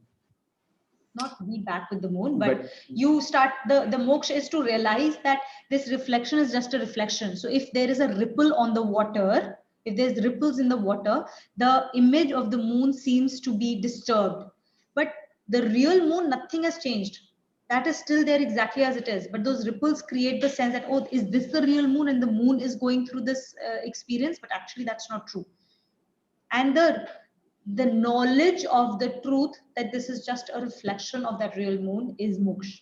Not be back with the moon, but But- you start the moksha is to realize that this reflection is just a reflection. So if there is a ripple on the water, if there's ripples in the water, the image of the moon seems to be disturbed. But the real moon, nothing has changed. That is still there exactly as it is. But those ripples create the sense that, oh, is this the real moon? And the moon is going through this experience, but actually that's not true. And the knowledge of the truth that this is just a reflection of that real moon is moksha.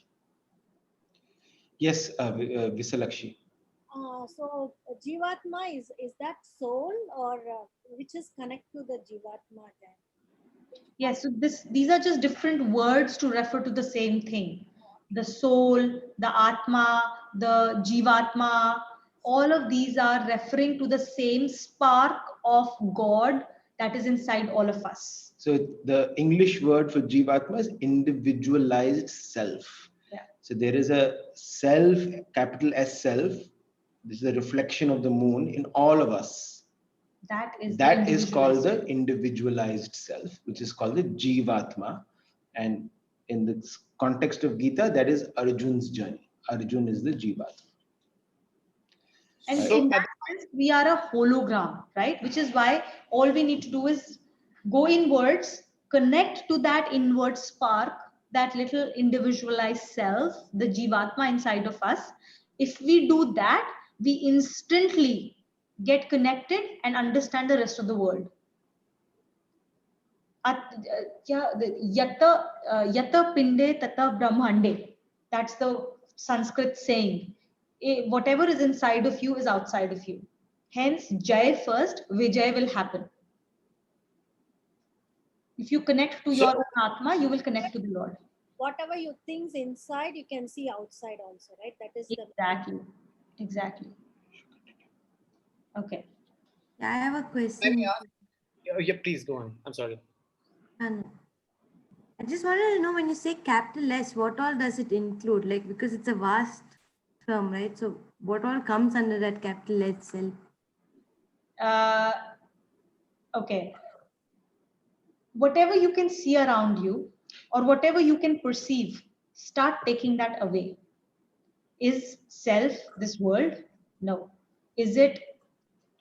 Yes, Visalakshi. So Jivatma is that soul or which is connect to the Jivatma then? Yes, so these are just different words to refer to the same thing. The soul, the atma, the jivatma. All of these are referring to the same spark of God that is inside all of us. So the English word for Jivatma is individualized self. Yeah. So there is a self, capital S self. This is a reflection of the moon in all of us. That is Called the individualized self, which is called the Jivatma. And in the context of Gita, that is Arjun's journey. Arjun is the Jivatma. And So in that sense, we are a hologram, right? Which is why all we need to do is go inwards, connect to that inward spark, that little individualized self, the Jivatma inside of us. If we do that, we instantly get connected and understand the rest of the world. Yata pinde tata brahmande. That's the Sanskrit saying. Whatever is inside of you is outside of you. Hence, Jai first, Vijay will happen. If you connect to your own Atma, you will connect to the Lord. Whatever you think inside, you can see outside also, right? That is the Exactly. Okay. I have a question. Yeah, please go on. I'm sorry. And I just wanted to know, when you say capital S, what all does it include? Like, because it's a vast term, right? So what all comes under that capital S self? Okay. Whatever you can see around you or whatever you can perceive, start taking that away. Is self this world? No. Is it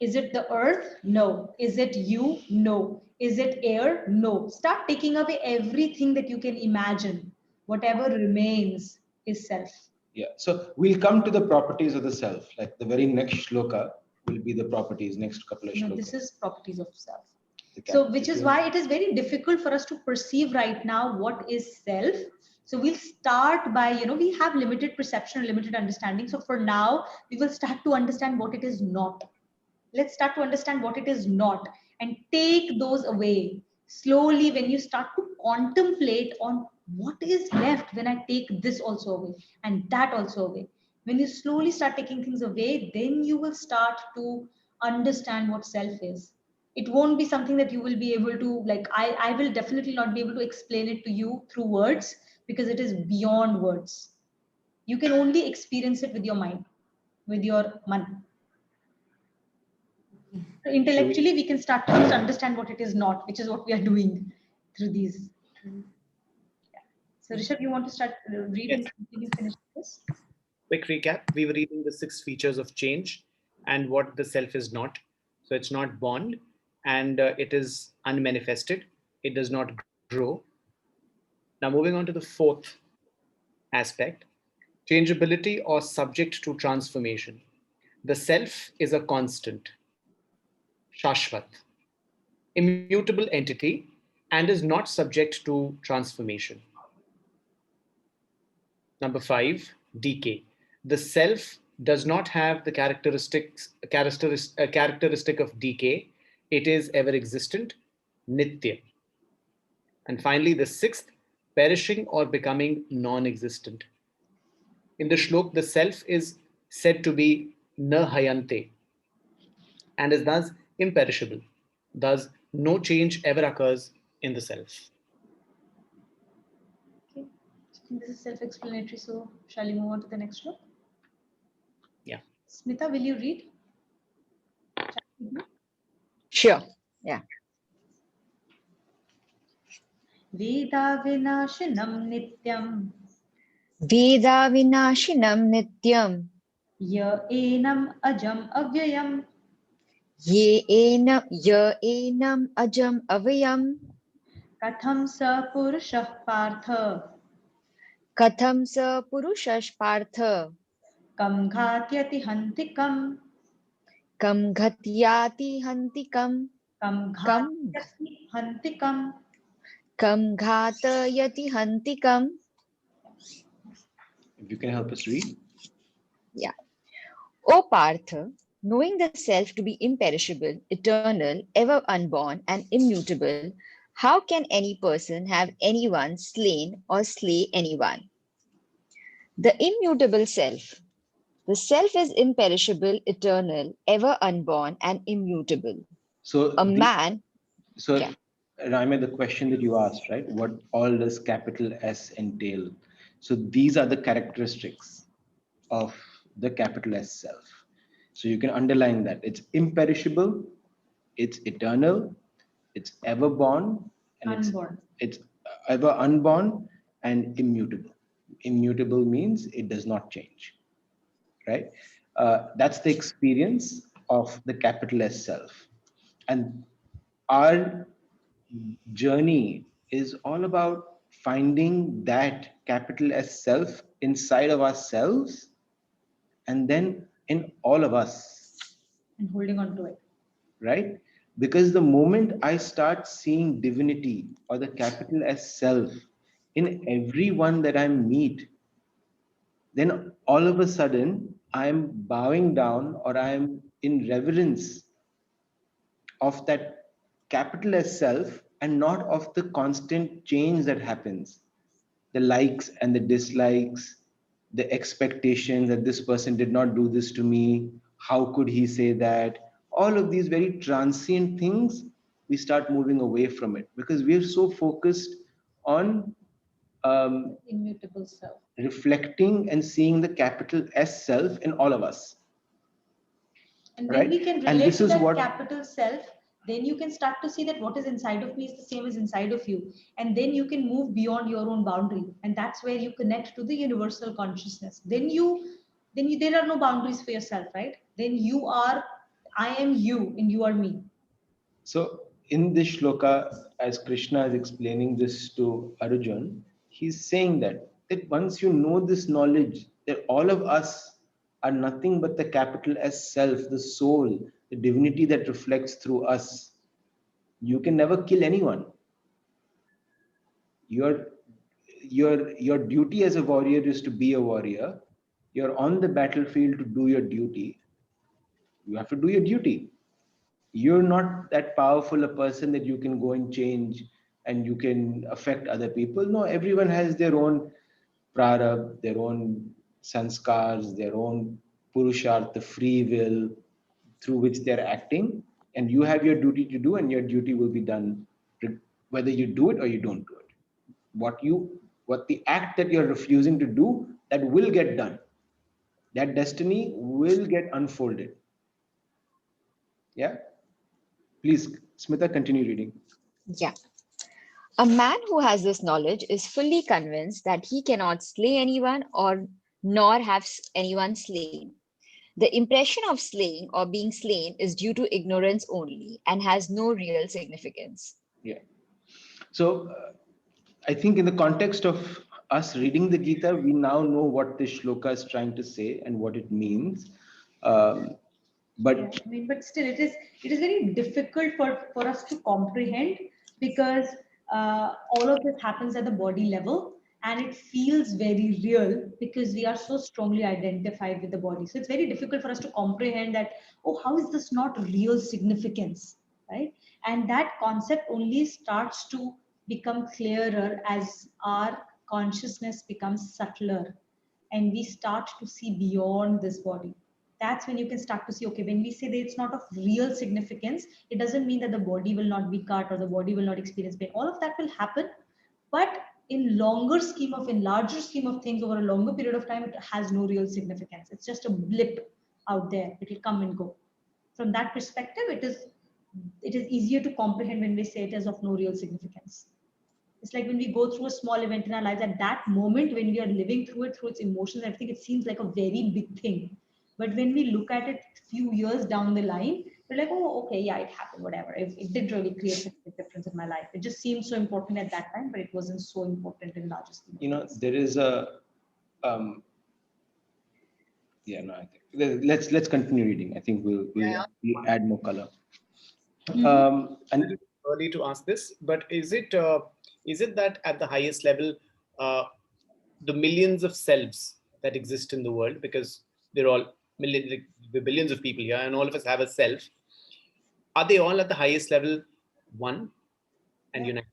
the earth? No. Is it you? No. Is it air? No. Start taking away everything that you can imagine. Whatever remains is self. Yeah. So we'll come to the properties of the self. Like the very next shloka will be the properties, next couple of shlokas. No, this is properties of self. So which is why it is very difficult for us to perceive right now what is self. So we'll start by, we have limited perception, limited understanding. So for now, we will start to understand what it is not. Let's start to understand what it is not and take those away. Slowly, when you start to contemplate on what is left when I take this also away and that also away. When you slowly start taking things away, then you will start to understand what self is. It won't be something that you will be able to, like, I will definitely not be able to explain it to you through words because it is beyond words. You can only experience it with your mind, with your man. So intellectually, we can start to just understand what it is not, which is what we are doing through these. Yeah. So Rishabh, you want to start read and continue finish this? Quick recap. We were reading the 6 features of change and what the self is not. So it's not born and it is unmanifested. It does not grow. Now moving on to the 4th aspect, changeability or subject to transformation. The self is a constant, Shashvat, immutable entity and is not subject to transformation. Number 5, decay. The self does not have the characteristic of decay. It is ever existent, nitya. And finally, the 6th, perishing or becoming non-existent. In the shlok, the self is said to be na hayante and is thus imperishable. Thus, no change ever occurs in the self. Okay. I think this is self-explanatory. So shall we move on to the next shlok? Yeah. Smita, will you read? Sure. Yeah. Veda vinashinam nityam. Veda vinashinam nityam. Ya enam ajam avyayam. Ya enam ajam avayam. Katham sa purushah partha. Katham sa purushash partha. Kam ghatyati hantikam. Kam ghatyati hantikam. Kam ghatyati hantikam. Kam ghatayati hantikam. If you can help us read. Yeah. O Partha, knowing the self to be imperishable, eternal, ever unborn, and immutable, how can any person have anyone slain or slay anyone? The immutable self, The self is imperishable, eternal, ever unborn, and immutable. So, A man, so yeah. Raime, the question that you asked, right? What all does capital S entail? So these are the characteristics of the capital S self. So you can underline that. It's imperishable, it's eternal, it's ever born, and Unborn. it's ever unborn and immutable. Immutable means it does not change, right? That's the experience of the capital S self. And our journey is all about finding that capital S self inside of ourselves and then in all of us, And holding on to it. right? Because the moment I start seeing divinity or the capital S self in everyone that I meet, then all of a sudden I'm bowing down or I'm in reverence of that capital S self and not of the constant change that happens. The likes and the dislikes, the expectation that this person did not do this to me, how could he say that? All of these very transient things, we start moving away from it because we are so focused on Immutable self. reflecting and seeing the capital S self in all of us. And when Right? we can And relate this to is that what capital self, then you can start to see that what is inside of me is the same as inside of you. And then you can move beyond your own boundary. And that's where you connect to the universal consciousness. Then there are no boundaries for yourself, right? Then you are, I am you and you are me. So in this shloka, as Krishna is explaining this to Arjun, he's saying that once you know this knowledge, that all of us are nothing but the capital S self, the soul, the divinity that reflects through us. You can never kill anyone. Your your duty as a warrior is to be a warrior. You're on the battlefield to do your duty. You have to do your duty. You're not that powerful a person that you can go and change and you can affect other people. No, everyone has their own prarabdha, their own sanskars, their own purushartha, free will through which they're acting. And you have your duty to do, and your duty will be done whether you do it or you don't do it. What the act that you're refusing to do, that will get done. That destiny will get unfolded. Yeah. Please, Smita, continue reading. Yeah. A man who has this knowledge is fully convinced that he cannot slay anyone or nor have anyone slain. The impression of slaying or being slain is due to ignorance only and has no real significance. Yeah. So I think in the context of us reading the Gita, we now know what this shloka is trying to say and what it means. But Yeah, I mean, but still, it is very difficult for us to comprehend because all of this happens at the body level and it feels very real because we are so strongly identified with the body. So it's very difficult for us to comprehend that, oh, how is this not real significance, right? And that concept only starts to become clearer as our consciousness becomes subtler and we start to see beyond this body. That's when you can start to see, okay, when we say that it's not of real significance, it doesn't mean that the body will not be cut or the body will not experience pain. All of that will happen, but in larger scheme of things over a longer period of time, it has no real significance. It's just a blip out there. It will come and go. From that perspective, it is easier to comprehend when we say it is of no real significance. It's like when we go through a small event in our lives, at that moment when we are living through it, through its emotions, everything, it seems like a very big thing. But when we look at it few years down the line, we're like, oh, okay, yeah, it happened, whatever. It did really create such a big difference in my life. It just seemed so important at that time, but it wasn't so important in larger scheme of things. there is a yeah, no, I think let's continue reading. I think we'll add more color. And Early to ask this, but is it that at the highest level, the millions of selves that exist in the world, because they're all billions of people here, and all of us have a self, are they all at the highest level one and united?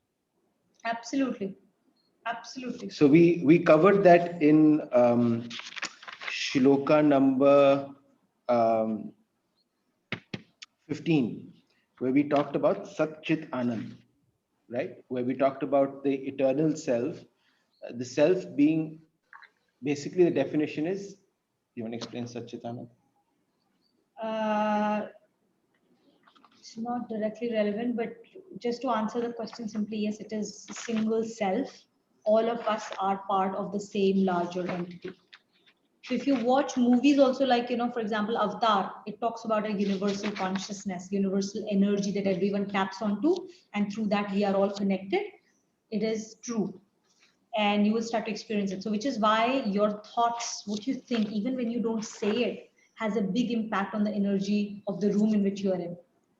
Absolutely. Absolutely. so we covered that in Shloka number 15, where we talked about Sat Chit Anand, right? Where we talked about the eternal self, the self being, basically the definition is, you want to explain Sat Chit Anand? It's not directly relevant, but just to answer the question simply, yes, it is a single self. All of us are part of the same larger entity. So if you watch movies also, like, for example, Avatar, it talks about a universal consciousness, universal energy that everyone taps onto, and through that we are all connected. It is true. And you will start to experience it. So which is why your thoughts, what you think, even when you don't say it, has a big impact on the energy of the room in which you are in.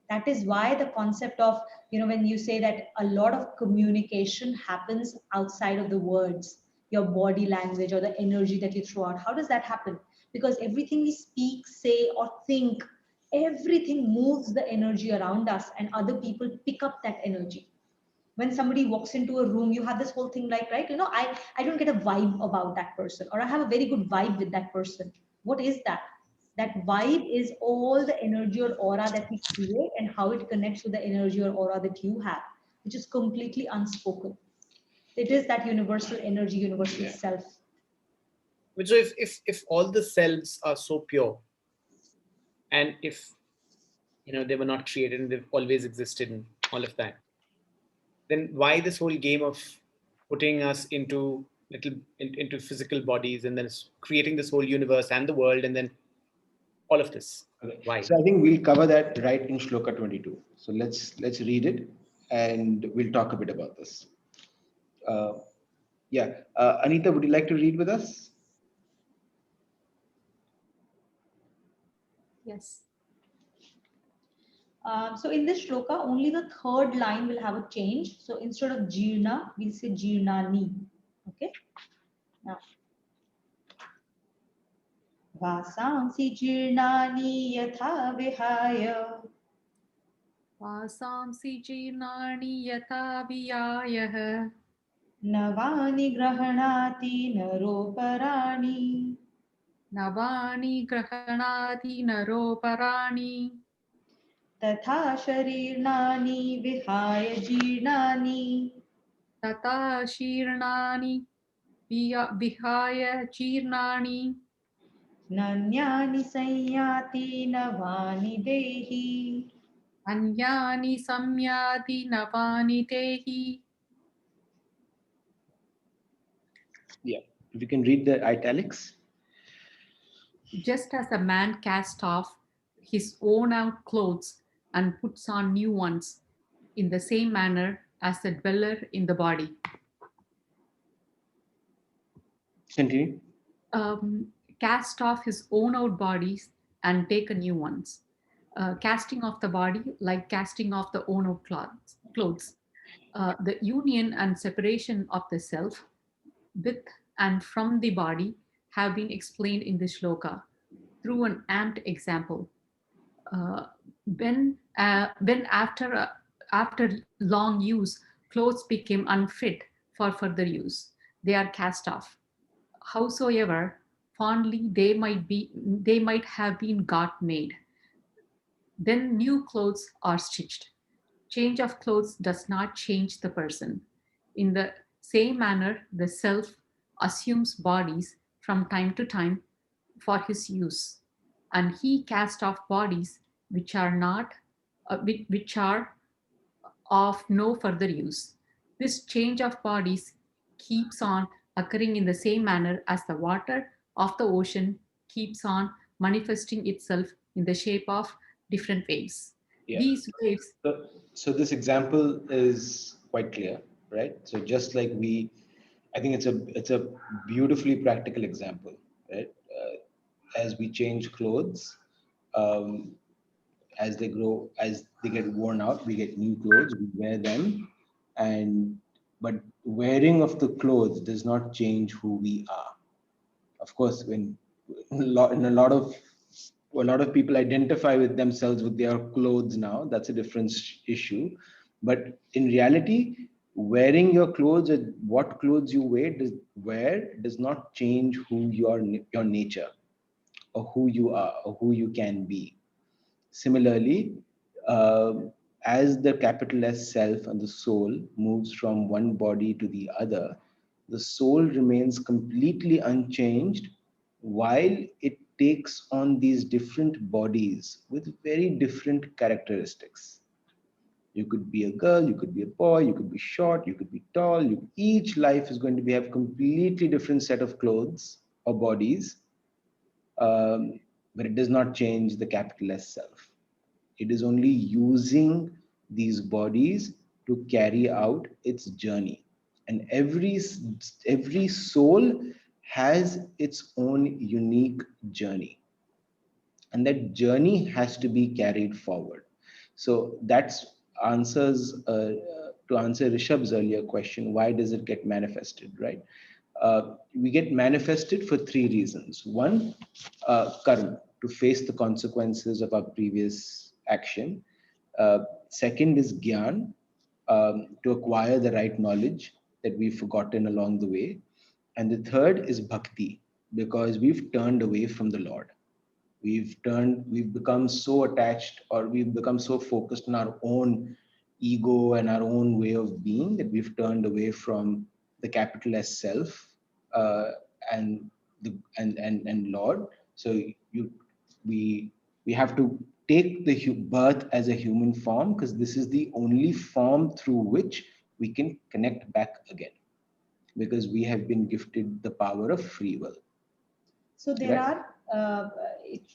That is why the concept of, when you say that a lot of communication happens outside of the words, your body language or the energy that you throw out, how does that happen? Because everything we speak, say, or think, everything moves the energy around us, and other people pick up that energy. When somebody walks into a room, you have this whole thing like, right, I don't get a vibe about that person, or I have a very good vibe with that person. What is that? That vibe is all the energy or aura that we create, and how it connects with the energy or aura that you have, which is completely unspoken. It is that universal energy, universal self. So if all the selves are so pure, and if they were not created and they've always existed and all of that, then why this whole game of putting us into physical bodies and then creating this whole universe and the world and then all of this? Okay. Why? So I think we'll cover that right in Shloka 22. So let's read it and we'll talk a bit about this. Anita, would you like to read with us? Yes. So in this shloka, only the third line will have a change. So instead of jirna, we'll say jirnani. Okay. Now, vasamsi jirnani yatha vihaya. वासांसि जीर्णानि यथा वियायः नवानि गृह्णाति नरोपराणि. नवानि गृह्णाति नरोपराणि तथा शरीराणि विहाय जीर्णानि. तथा शीर्णानि विहाय जीर्णानि नन्यानि संयाति नवानि देहि. अन्यानि संयाति नवानि देहि. Yeah, if you can read the italics. Just as a man casts off his worn out clothes and puts on new ones, in the same manner as the dweller in the body. Continue. Cast off his worn out bodies and take a new ones. Casting off the body like casting off the worn out clothes. The union and separation of the self with and from the body have been explained in this shloka through an amped example. When after long use, clothes became unfit for further use, they are cast off. Howsoever fondly they might have been got made. Then new clothes are stitched. Change of clothes does not change the person. In the same manner, the self assumes bodies from time to time for his use, and he casts off bodies which are not, which are of no further use. This change of bodies keeps on occurring in the same manner as the water of the ocean keeps on manifesting itself in the shape of different waves. Yeah. These waves. So this example is quite clear, right? So just like I think it's a beautifully practical example, right? As we change clothes, as they grow, as they get worn out, we get new clothes, we wear them, but wearing of the clothes does not change who we are. Of course, when a lot of people identify with themselves with their clothes now, that's a different issue. But in reality, wearing your clothes and what clothes you wear does not change who your nature. or who you are or who you can be. Similarly, as the capital S self and the soul moves from one body to the other, the soul remains completely unchanged while it takes on these different bodies with very different characteristics. You could be a girl, you could be a boy, you could be short, you could be tall. Each life is going to have completely different set of clothes or bodies, but it does not change the capital S self. It is only using these bodies to carry out its journey. And every soul has its own unique journey. And that journey has to be carried forward. So that's answers to answer Rishabh's earlier question, why does it get manifested, right? We get manifested for three reasons. One, karma, to face the consequences of our previous action. Second is gyan, to acquire the right knowledge that we've forgotten along the way. And the third is bhakti, because we've turned away from the Lord. We've become so attached, or we've become so focused on our own ego and our own way of being, that we've turned away from the capital S self, uh, and and Lord. So you we we have to take the birth as a human form, because this is the only form through which we can connect back again, because we have been gifted the power of free will. So there Right.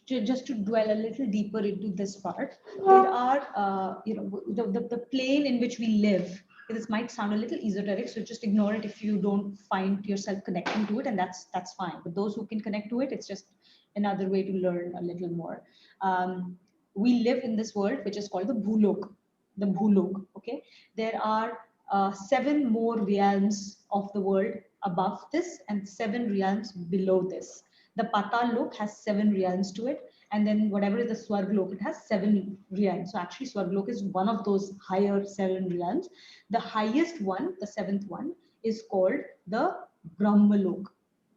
just to dwell a little deeper into this part, there are, the plane in which we live. This might sound a little esoteric, so just ignore it if you don't find yourself connecting to it, and that's fine. But those who can connect to it, it's just another way to learn a little more. We live in this world which is called the Bhulok. The Bhulok. Okay, there are seven more realms of the world above this, and seven realms below this. The Patal Lok has seven realms to it, and then whatever is the Swarg Lok, it has seven realms. So actually, Swarg Lok is one of those higher seven realms. The highest one, the seventh one, is called the Brahma Lok.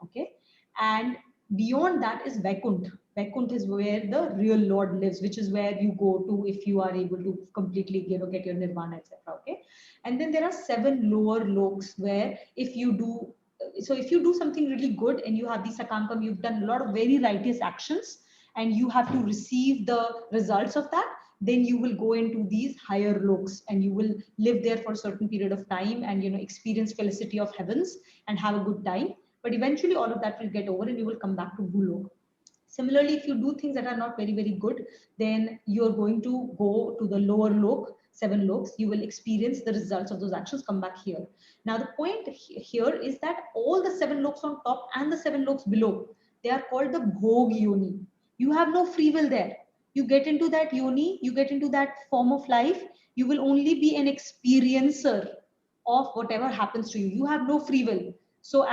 Okay, and beyond that is Vaikunt. Vaikunt is where the real Lord lives, which is where you go to if you are able to completely, get your nirvana, etc. Okay, and then there are seven lower loks where if you do, so if you do something really good and you have the sakankam, you've done a lot of very righteous actions, and you have to receive the results of that, then you will go into these higher loks and you will live there for a certain period of time, and experience felicity of heavens and have a good time. But eventually all of that will get over and you will come back to Bhulok. Similarly, if you do things that are not very, very good, then you're going to go to the lower lok, seven loks. You will experience the results of those actions, come back here. Now, the point here is that all the seven loks on top and the seven loks below, they are called the Bhog Yoni. You have no free will there. You get into that yoni, you get into that form of life, you will only be an experiencer of whatever happens to you. You have no free will. So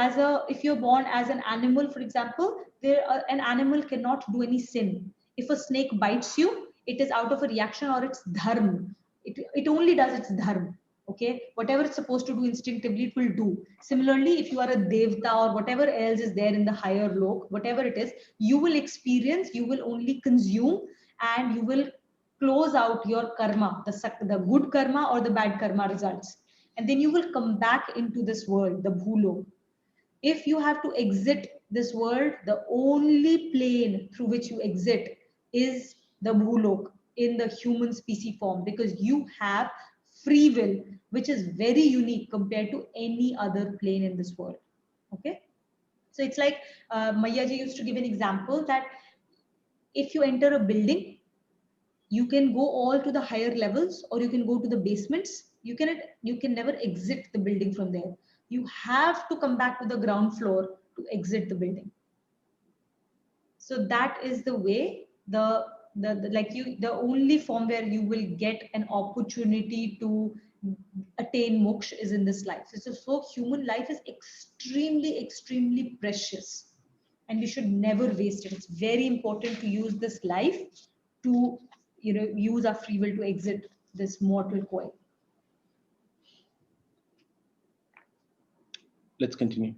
if you're born as an animal, for example, an animal cannot do any sin. If a snake bites you, it is out of a reaction or its dharma. It only does its dharma. Okay, whatever it's supposed to do instinctively, it will do. Similarly, if you are a devta or whatever else is there in the higher lok, whatever it is, you will experience, you will only consume, and you will close out your karma, the good karma or the bad karma results. And then you will come back into this world, the bhulok. If you have to exit this world, the only plane through which you exit is the bhulok in the human species form, because you have free will, which is very unique compared to any other plane in this world. Okay, so it's like Maya ji used to give an example that if you enter a building, you can go all to the higher levels or you can go to the basements. You can never exit the building from there. You have to come back to the ground floor to exit the building. So that is the way the only form where you will get an opportunity to attain moksha is in this life. So human life is extremely precious, and we should never waste it. It's very important to use this life to use our free will to exit this mortal coil. Let's continue.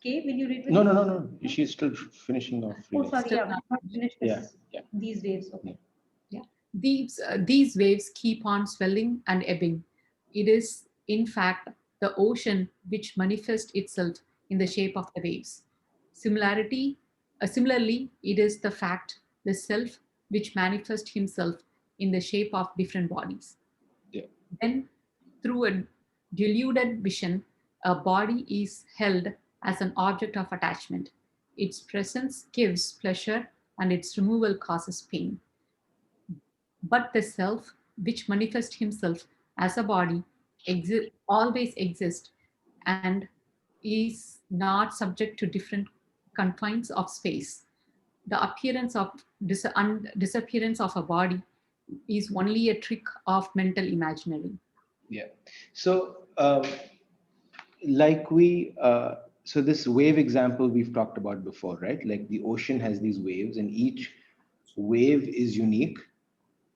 Kay, will you read with No, me? no, no, no. She's still finishing off. Oh, reading. sorry. Still Yeah, not we've not finished this. Yeah, yeah. These waves. Okay. These waves keep on swelling and ebbing. It is, in fact, the ocean which manifests itself in the shape of the waves. Similarly, it is the fact, the self, which manifests himself in the shape of different bodies. Yeah. Then, through a deluded vision, a body is held as an object of attachment. Its presence gives pleasure and its removal causes pain. But the self, which manifests himself as a body, always exists and is not subject to different confines of space. The appearance of disappearance of a body is only a trick of mental imaginary. Yeah. So, so this wave example we've talked about before, right? Like the ocean has these waves, and each wave is unique,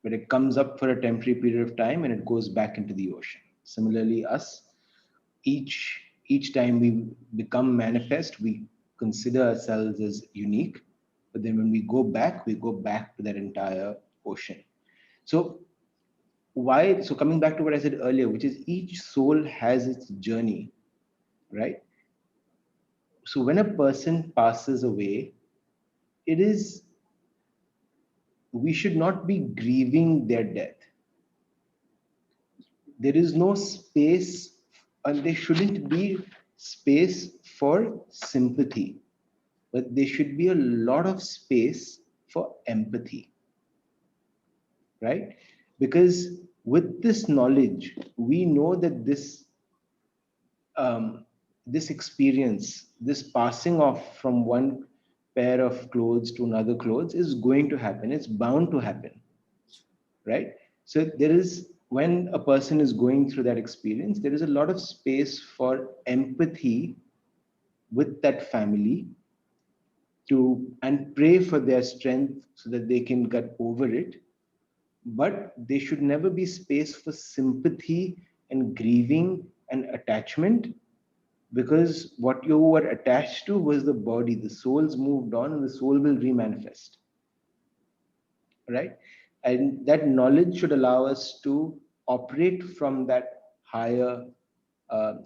but it comes up for a temporary period of time and it goes back into the ocean. Similarly, us, each time we become manifest, we consider ourselves as unique, but then when we go back to that entire ocean. So coming back to what I said earlier, which is each soul has its journey, right? So when a person passes away, it is, we should not be grieving their death. There is no space, and there shouldn't be space for sympathy, but there should be a lot of space for empathy, right? Because with this knowledge, we know that this experience, this passing off from one pair of clothes to another clothes is going to happen. It's bound to happen, right? So there is, when a person is going through that experience, there is a lot of space for empathy with that family to, and pray for their strength so that they can get over it. But there should never be space for sympathy and grieving and attachment, because what you were attached to was the body. The soul's moved on and the soul will remanifest, right? And that knowledge should allow us to operate from that higher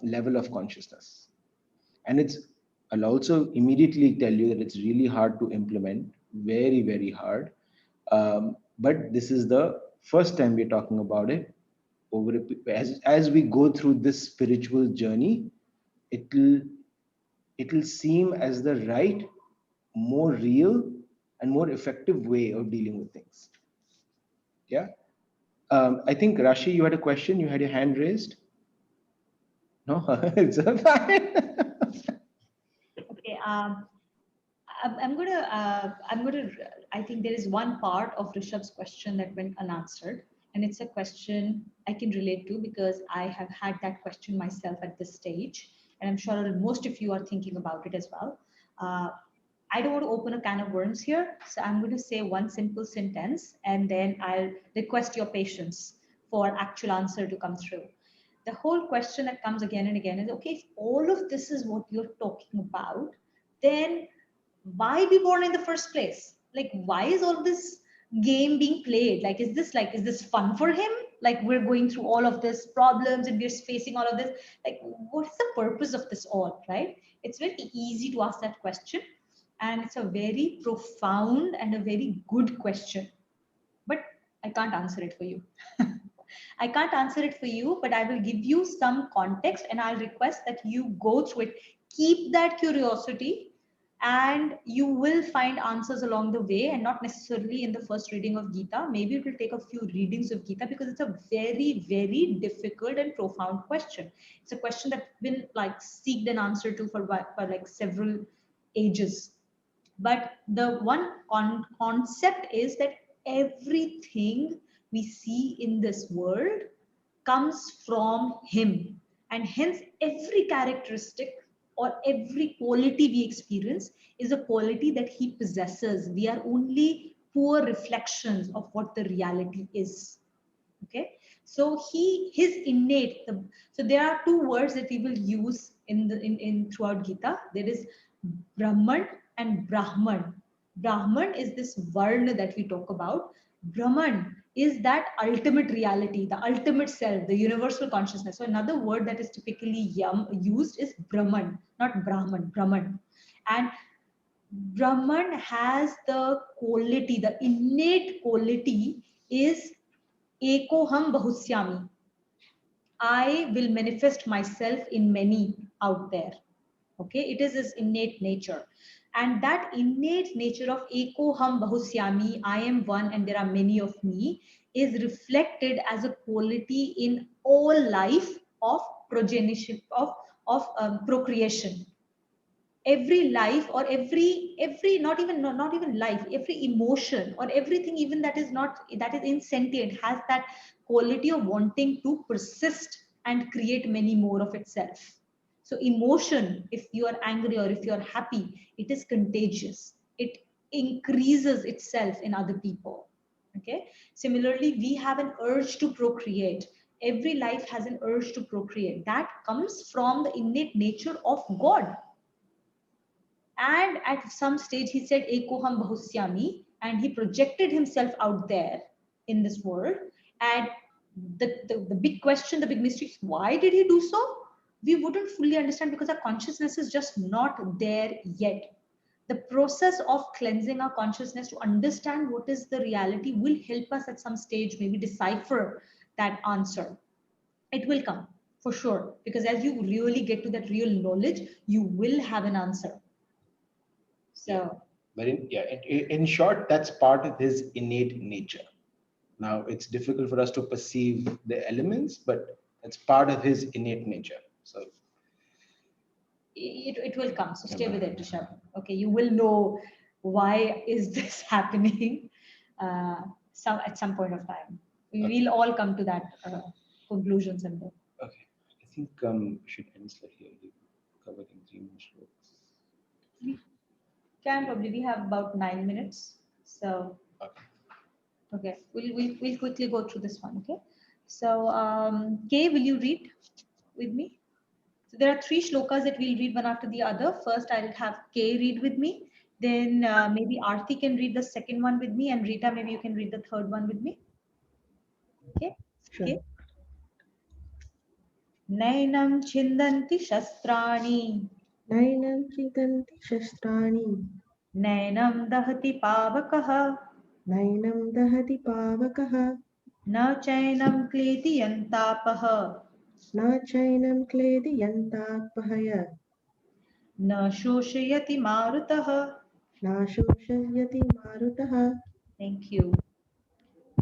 level of consciousness. And I'll also immediately tell you that it's really hard to implement, very, very hard. But this is the first time we're talking about it. As we go through this spiritual journey, it'll seem as the right, more real, and more effective way of dealing with things. Yeah. I think Rashi, you had a question. You had your hand raised. No, it's fine. Okay. I think there is one part of Rishabh's question that went unanswered, and it's a question I can relate to because I have had that question myself at this stage, and I'm sure most of you are thinking about it as well. Uh, I don't want to open a can of worms here, so I'm going to say one simple sentence, and then I'll request your patience for actual answer to come through. The whole question that comes again and again is, okay, if all of this is what you're talking about, then why be born in the first place? Like, why is all this game being played? Is this fun for him? Like, we're going through all of this problems and we're facing all of this. Like, what is the purpose of this all, right? It's very easy to ask that question, and it's a very profound and a very good question, but I can't answer it for you. I can't answer it for you, but I will give you some context and I'll request that you go through it. Keep that curiosity, and you will find answers along the way, and not necessarily in the first reading of Gita. Maybe it will take a few readings of Gita because it's a very, very difficult and profound question. It's a question that's been like seeked an answer to for like several ages. But the one concept is that everything we see in this world comes from him, and hence every characteristic or every quality we experience is a quality that he possesses. We are only poor reflections of what the reality is. Okay, so his innate, so there are two words that we will use in throughout Gita. There is Brahman and Brahman. Brahman is this Varna that we talk about. Brahman is that ultimate reality, the ultimate self, the universal consciousness. So another word that is typically used is Brahman, not Brahman, Brahman. And Brahman has the quality, the innate quality is Ekoham Bahusyami. I will manifest myself in many out there. Okay, it is his innate nature. And that innate nature of Ekoham Bahusyami, I am one and there are many of me, is reflected as a quality in all life of progenition, of procreation. Every life or every not even life, every emotion or everything even that is not, that is insentient, has that quality of wanting to persist and create many more of itself. So emotion, if you are angry or if you are happy, it is contagious, it increases itself in other people. Okay, similarly we have an urge to procreate. Every life has an urge to procreate that comes from the innate nature of God. And at some stage, he said, Ekoham Bahusyami, and he projected himself out there in this world. And the big question, the big mystery is, why did he do so? We wouldn't fully understand because our consciousness is just not there yet. The process of cleansing our consciousness to understand what is the reality will help us at some stage maybe decipher that answer. It will come for sure, because as you really get to that real knowledge, you will have an answer. So, but in short, that's part of his innate nature. Now, it's difficult for us to perceive the elements, but it's part of his innate nature. So it will come. So stay with it, Rishabh. Okay, you will know why is this happening at some point of time. We will all come to that conclusion someday. Okay, I think we should end here. We've covered in 3 more strokes. We can probably, we have about 9 minutes. So okay, we'll quickly go through this one. Okay, so Kay, will you read with me? So there are 3 shlokas that we'll read one after the other. First, I'll have Kay read with me. Then maybe Aarti can read the second one with me, and Rita, maybe you can read the third one with me. Okay. Sure. Okay. Nainam chindanti shastrani. Nainam chitanti shastrani. Nainam dahati pavakaha. Nainam dahati pavakaha. Na chainam kleti yantapaha. Na chainam kledi yantapahaya. Na shoshayati marutaha. Na shoshayati marutaha. Thank you.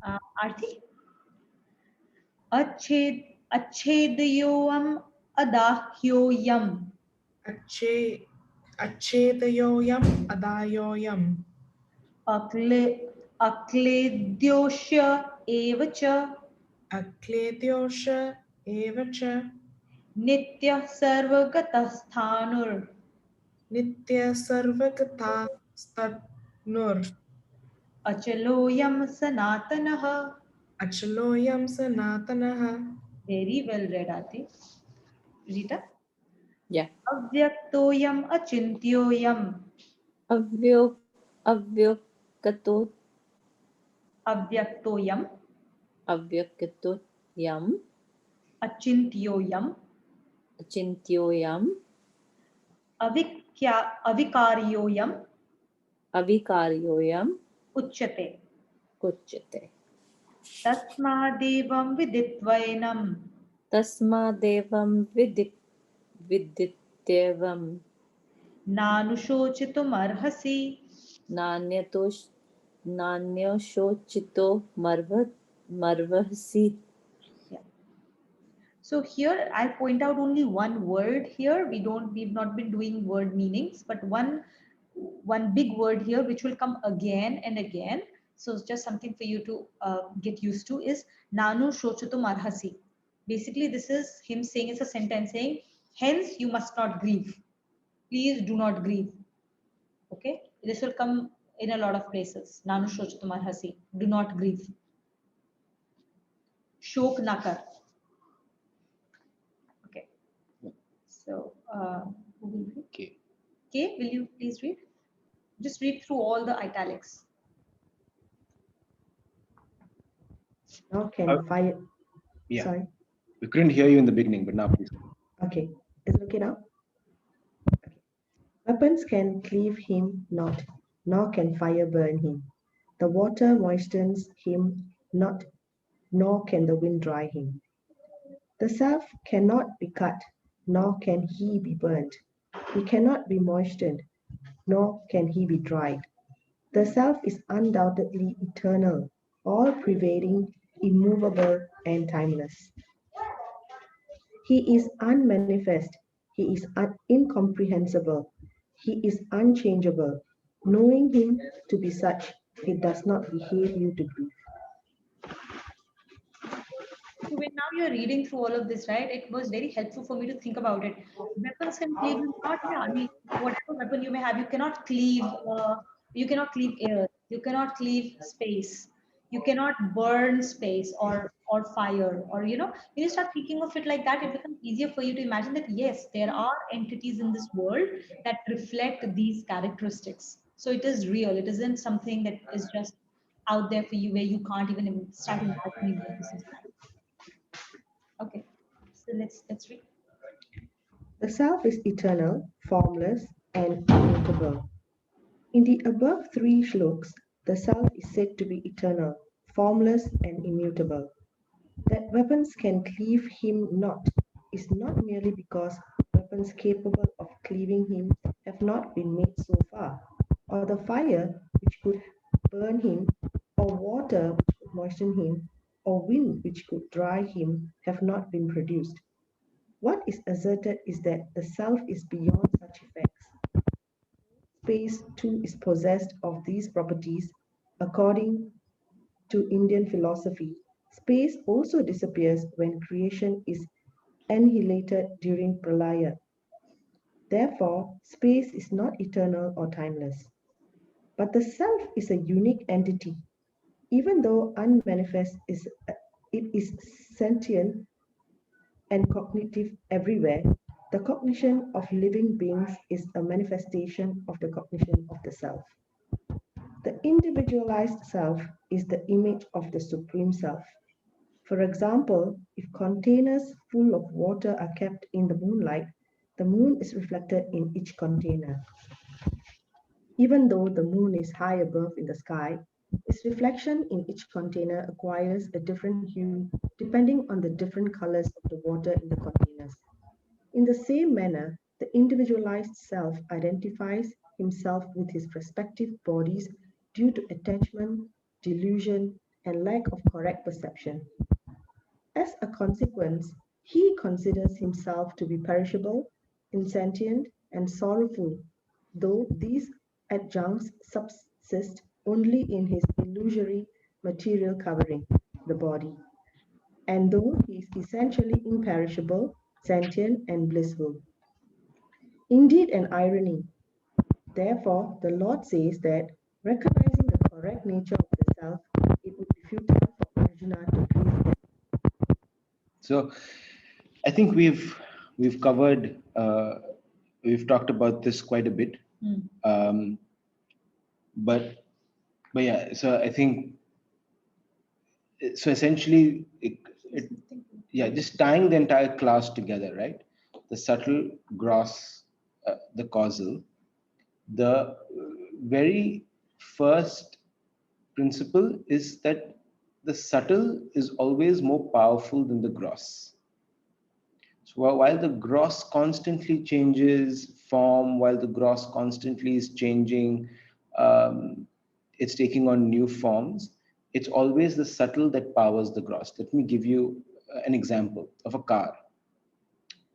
Aarti? अच्छेदयोऽयम् अदाह्योऽयम् अच्छेदयोऽयम् अदायोऽयम् अक्लेद्योष्य एव च अक्लेद्योष एव च नित्यः सर्वगतः स्थाणुर् नित्य सर्वगता स्तनुर् अचलोऽयं सनातनः. अचलोऽयं सनातनः. Very well read, Aarti. Rita? Yeah. अव्यक्तोऽयम् अचिन्त्योऽयम् अव्यक्तो अव्यक्तोऽयम् अव्यक्तोऽयम् अचिन्त्योऽयम् अचिन्त्योऽयम् अविकार्योऽयम् अविकार्योऽयम् उच्यते. उच्यते. तस्मादेवं विदित्वैनं तस्मादेवं विदित्येवं नानुशोचितुमर्हसि. नान्यशोचितो मर्हसि. So here I point out only one word here. We've not been doing word meanings, but one big word here which will come again and again. So it's just something for you to get used to is nanu shochitum arhasi. Basically, this is him saying, it's a sentence saying, hence you must not grieve. Please do not grieve. Okay, this will come in a lot of places. Nanu shochitum arhasi. Do not grieve. Shok nakar. Okay. So, who will read? Okay. Kay, will you please read? Just read through all the italics. Now can Uh, fire. Yeah. Sorry. We couldn't hear you in the beginning, but now please. Okay. Is it okay now? Okay. Weapons can cleave him not, nor can fire burn him. The water moistens him not, nor can the wind dry him. The self cannot be cut, nor can he be burnt. He cannot be moistened, nor can he be dried. The self is undoubtedly eternal, all pervading, immovable, and timeless. He is unmanifest, he is incomprehensible, he is unchangeable. Knowing him to be such, he does not behave you to grief. So when now you're reading through all of this, right, it was very helpful for me to think about it. Weapons can cleave you not, yeah, I mean, whatever weapon you may have, you cannot cleave air, you cannot cleave space, you cannot burn space or fire, or when you start thinking of it like that, it becomes easier for you to imagine that yes, there are entities in this world that reflect these characteristics. So it is real. It isn't something that is just out there for you where you can't even start imagining what this is like. Okay, so let's read. The self is eternal, formless, and immutable. In the above three shlokas, the self is said to be eternal, formless, and immutable. That weapons can cleave him not is not merely because weapons capable of cleaving him have not been made so far, or the fire which could burn him, or water which could moisten him, or wind which could dry him have not been produced. What is asserted is that the self is beyond such effects. Space too is possessed of these properties. According to Indian philosophy, space also disappears when creation is annihilated during pralaya. Therefore, space is not eternal or timeless. But the self is a unique entity. Even though unmanifest, it is sentient and cognitive everywhere. The cognition of living beings is a manifestation of the cognition of the self. The individualized self is the image of the Supreme Self. For example, if containers full of water are kept in the moonlight, the moon is reflected in each container. Even though the moon is high above in the sky, its reflection in each container acquires a different hue depending on the different colors of the water in the containers. In the same manner, the individualized self identifies himself with his respective bodies due to attachment, delusion, and lack of correct perception. As a consequence, he considers himself to be perishable, insentient, and sorrowful, though these adjuncts subsist only in his illusory material covering, the body, and though he is essentially imperishable, sentient, and blissful. Indeed, an irony. Therefore, the Lord says that recognizing the correct nature of the self, it would be futile for Arjuna to grieve death. So I think we've covered we've talked about this quite a bit. Um, but yeah, so I think so essentially yeah, just tying the entire class together, right? The subtle, gross, the causal. The very first principle is that the subtle is always more powerful than the gross. So while the gross constantly changes form, while the gross constantly is changing, it's taking on new forms, it's always the subtle that powers the gross. Let me give you an example of a car.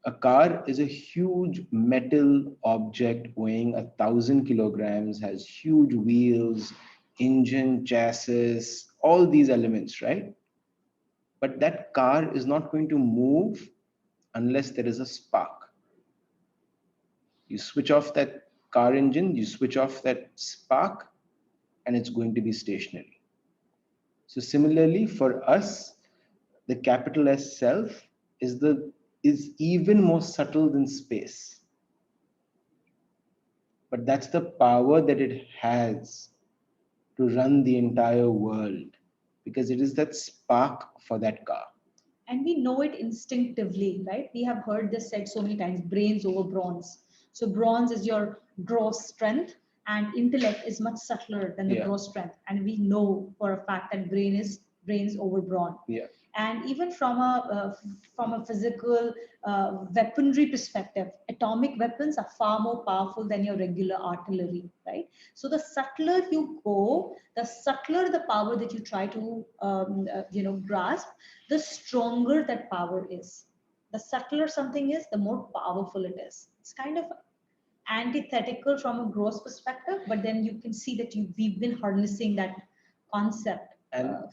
A car is a huge metal object weighing 1,000 kilograms, has huge wheels, engine, chassis, all these elements, right? But that car is not going to move unless there is a spark. You switch off that car engine, you switch off that spark, and it's going to be stationary. So similarly, for us, the capital S self is the is even more subtle than space. But that's the power that it has to run the entire world, because it is that spark for that car. And we know it instinctively, right? We have heard this said so many times, brains over bronze. So bronze is your gross strength and intellect is much subtler than the gross strength. And we know for a fact that brains over brawn. Yeah. And even from a physical weaponry perspective, atomic weapons are far more powerful than your regular artillery, right? So the subtler you go, the subtler the power that you try to grasp, the stronger that power is. The subtler something is, the more powerful it is. It's kind of antithetical from a gross perspective, but then you can see that we've been harnessing that concept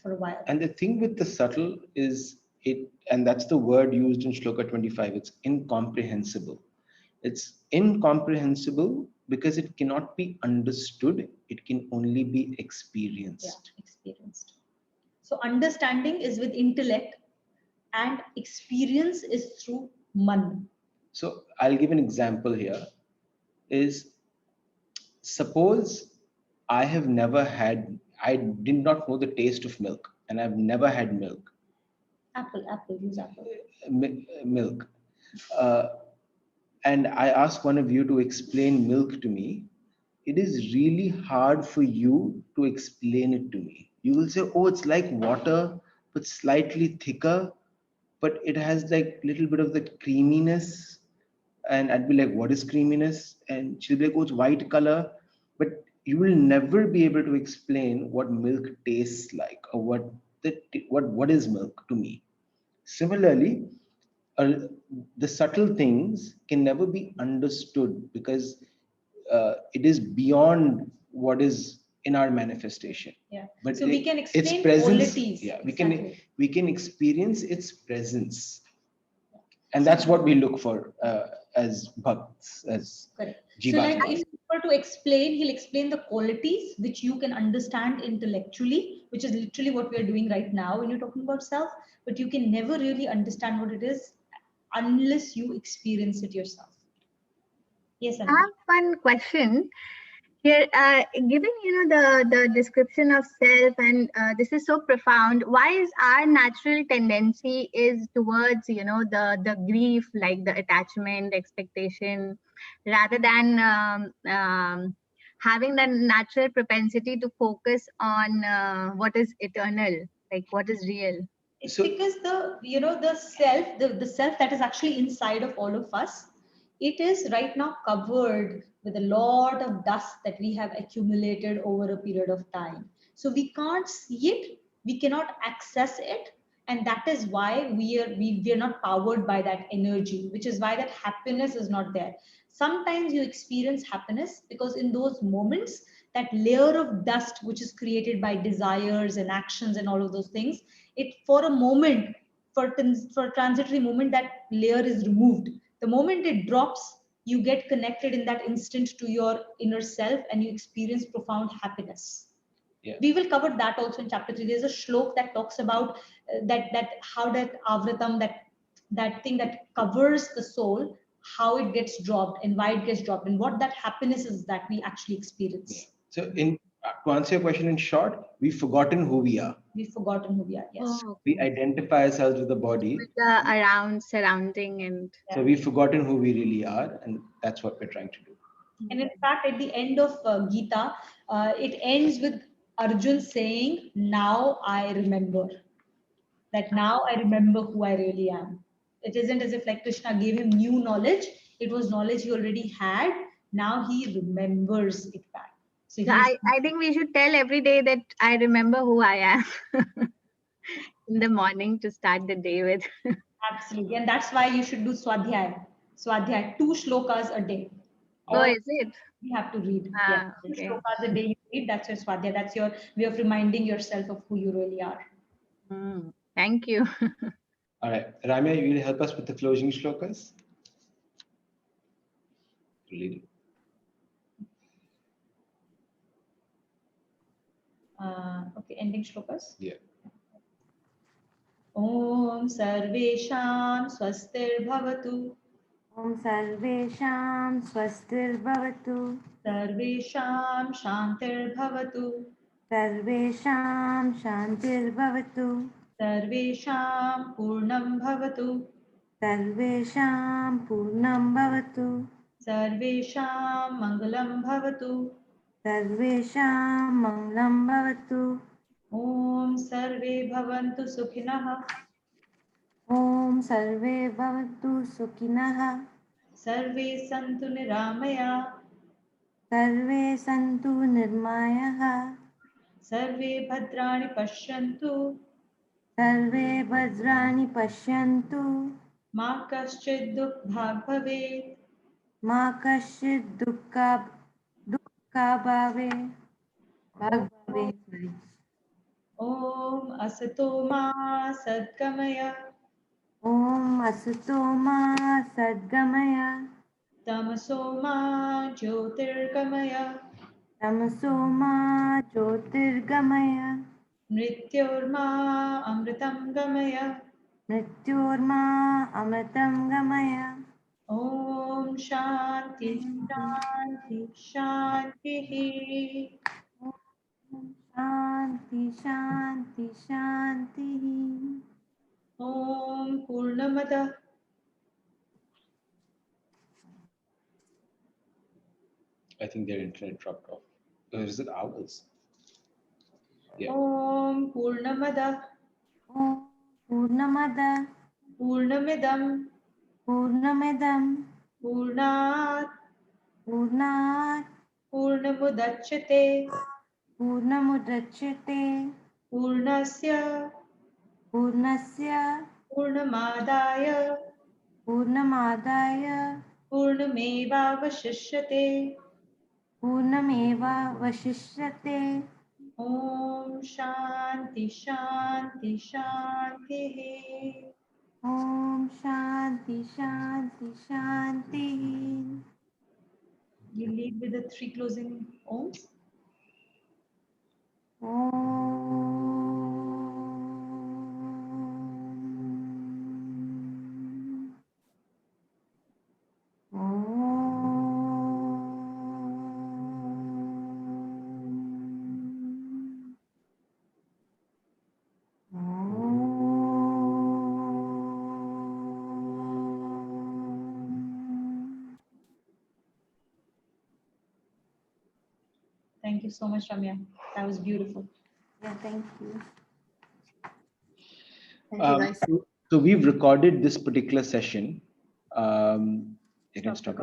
for a while. And the thing with the subtle is and that's the word used in Shloka 25, it's incomprehensible. It's incomprehensible because it cannot be understood. It can only be experienced. Yeah, experienced. So understanding is with intellect and experience is through man. So I'll give an example here. Is suppose I did not know the taste of milk and I've never had milk. Use apple. Milk. And I ask one of you to explain milk to me. It is really hard for you to explain it to me. You will say, oh, it's like water, but slightly thicker, but it has like little bit of the creaminess. And I'd be like, what is creaminess? And she'll be like, oh, it's white color. But you will never be able to explain what milk tastes like or what is milk to me. Similarly, the subtle things can never be understood because it is beyond what is in our manifestation. Yeah. But so we can explain its presence, qualities. yeah, Exactly. we can experience its presence, and that's what we look for as bhakts, as correct. jivatmas. So like if you were to explain, he'll explain the qualities which you can understand intellectually, which is literally what we are doing right now when you're talking about self, but you can never really understand what it is unless you experience it yourself. Yes, I have one question here. Given the description of self, and this is so profound, why is our natural tendency is towards the grief, like the attachment, expectation, rather than having the natural propensity to focus on what is eternal, like what is real? It's because the self that is actually inside of all of us, it is right now covered with a lot of dust that we have accumulated over a period of time. So we can't see it, we cannot access it, and that is why we are not powered by that energy, which is why that happiness is not there. Sometimes you experience happiness because in those moments, that layer of dust which is created by desires and actions and all of those things, it for a moment, for a transitory moment, that layer is removed. The moment it drops, you get connected in that instant to your inner self and you experience profound happiness. Yeah. We will cover that also in chapter 3. There's a shlok that talks about that how that avratam, that thing that covers the soul, how it gets dropped and why it gets dropped and what that happiness is that we actually experience. Yeah. So to answer your question in short, we've forgotten who we are. We've forgotten who we are, yes. Oh, okay. We identify ourselves with the body. With the surrounding and... So we've forgotten who we really are, and that's what we're trying to do. And in fact, at the end of Gita, it ends with Arjun saying, now I remember. That now I remember who I really am. It isn't as if like Krishna gave him new knowledge. It was knowledge he already had. Now he remembers it back. So I think we should tell every day that I remember who I am in the morning to start the day with. Absolutely. And that's why you should do Swadhyay. Swadhyay, 2 shlokas a day. Oh, is it? You have to read. Ah, yeah. 2 okay. shlokas a day you read. That's your Swadhyay. That's your way of reminding yourself of who you really are. Thank you. All right. Ramya, you will help us with the closing shlokas? Okay, ending shlokas? Yeah. ॐ सर्वेषां स्वस्तिर्भवतु ॐ सर्वेषां स्वस्तिर्भवतु सर्वेषां शान्तिर्भवतु सर्वेषां शान्तिर्भवतु सर्वेषां पूर्णं भवतु सर्वेषां पूर्णं भवतु सर्वेषां मङ्गलं भवतु सर्वेषां मङ्गलं भवतु ॐ सर्वे भवन्तु सुखिनः ॐ सर्वे भवन्तु सुखिनः सर्वे सन्तु निरामया सर्वे सन्तु निर्मायः सर्वे भद्राणि पश्यन्तु सर्वे भद्राणि पश्यन्तु मा कश्चित् दुःखभाग् भवेत् मा कश्चित् दुःखाभावे ॐ असतो मा सद्गमय ॐ असतो मा सद्गमय तमसो मा ज्योतिर्गमय तमसो मा ज्योतिर्गमय मृत्योर्मा अमृतं गमय मृत्योर्मा अमृतं गमय ॐ शान्ति शान्ति शान्तिः शान्ति शान्ति शान्तिः ॐ पूर्णमदः I think their internet dropped off. Or is it ours? Yeah. ॐ पूर्णमदः ॐ पूर्णमदः पूर्णमिदं पूर्णमिदं पूर्णात् पूर्णात् पूर्णमुदच्यते पूर्णमुदच्यते पूर्णस्य पूर्णस्य पूर्णमादाय पूर्णमादाय पूर्णमेवावशिष्यते पूर्णमेवावशिष्यते ॐ शान्ति शान्ति शान्तिः ॐ शान्ति शान्ति शान्तिः You lead with the 3 closing Oms. Thank you so much, Ramya. That was beautiful. Yeah, thank you. Thank you, guys. So we've recorded this particular session. You can stop.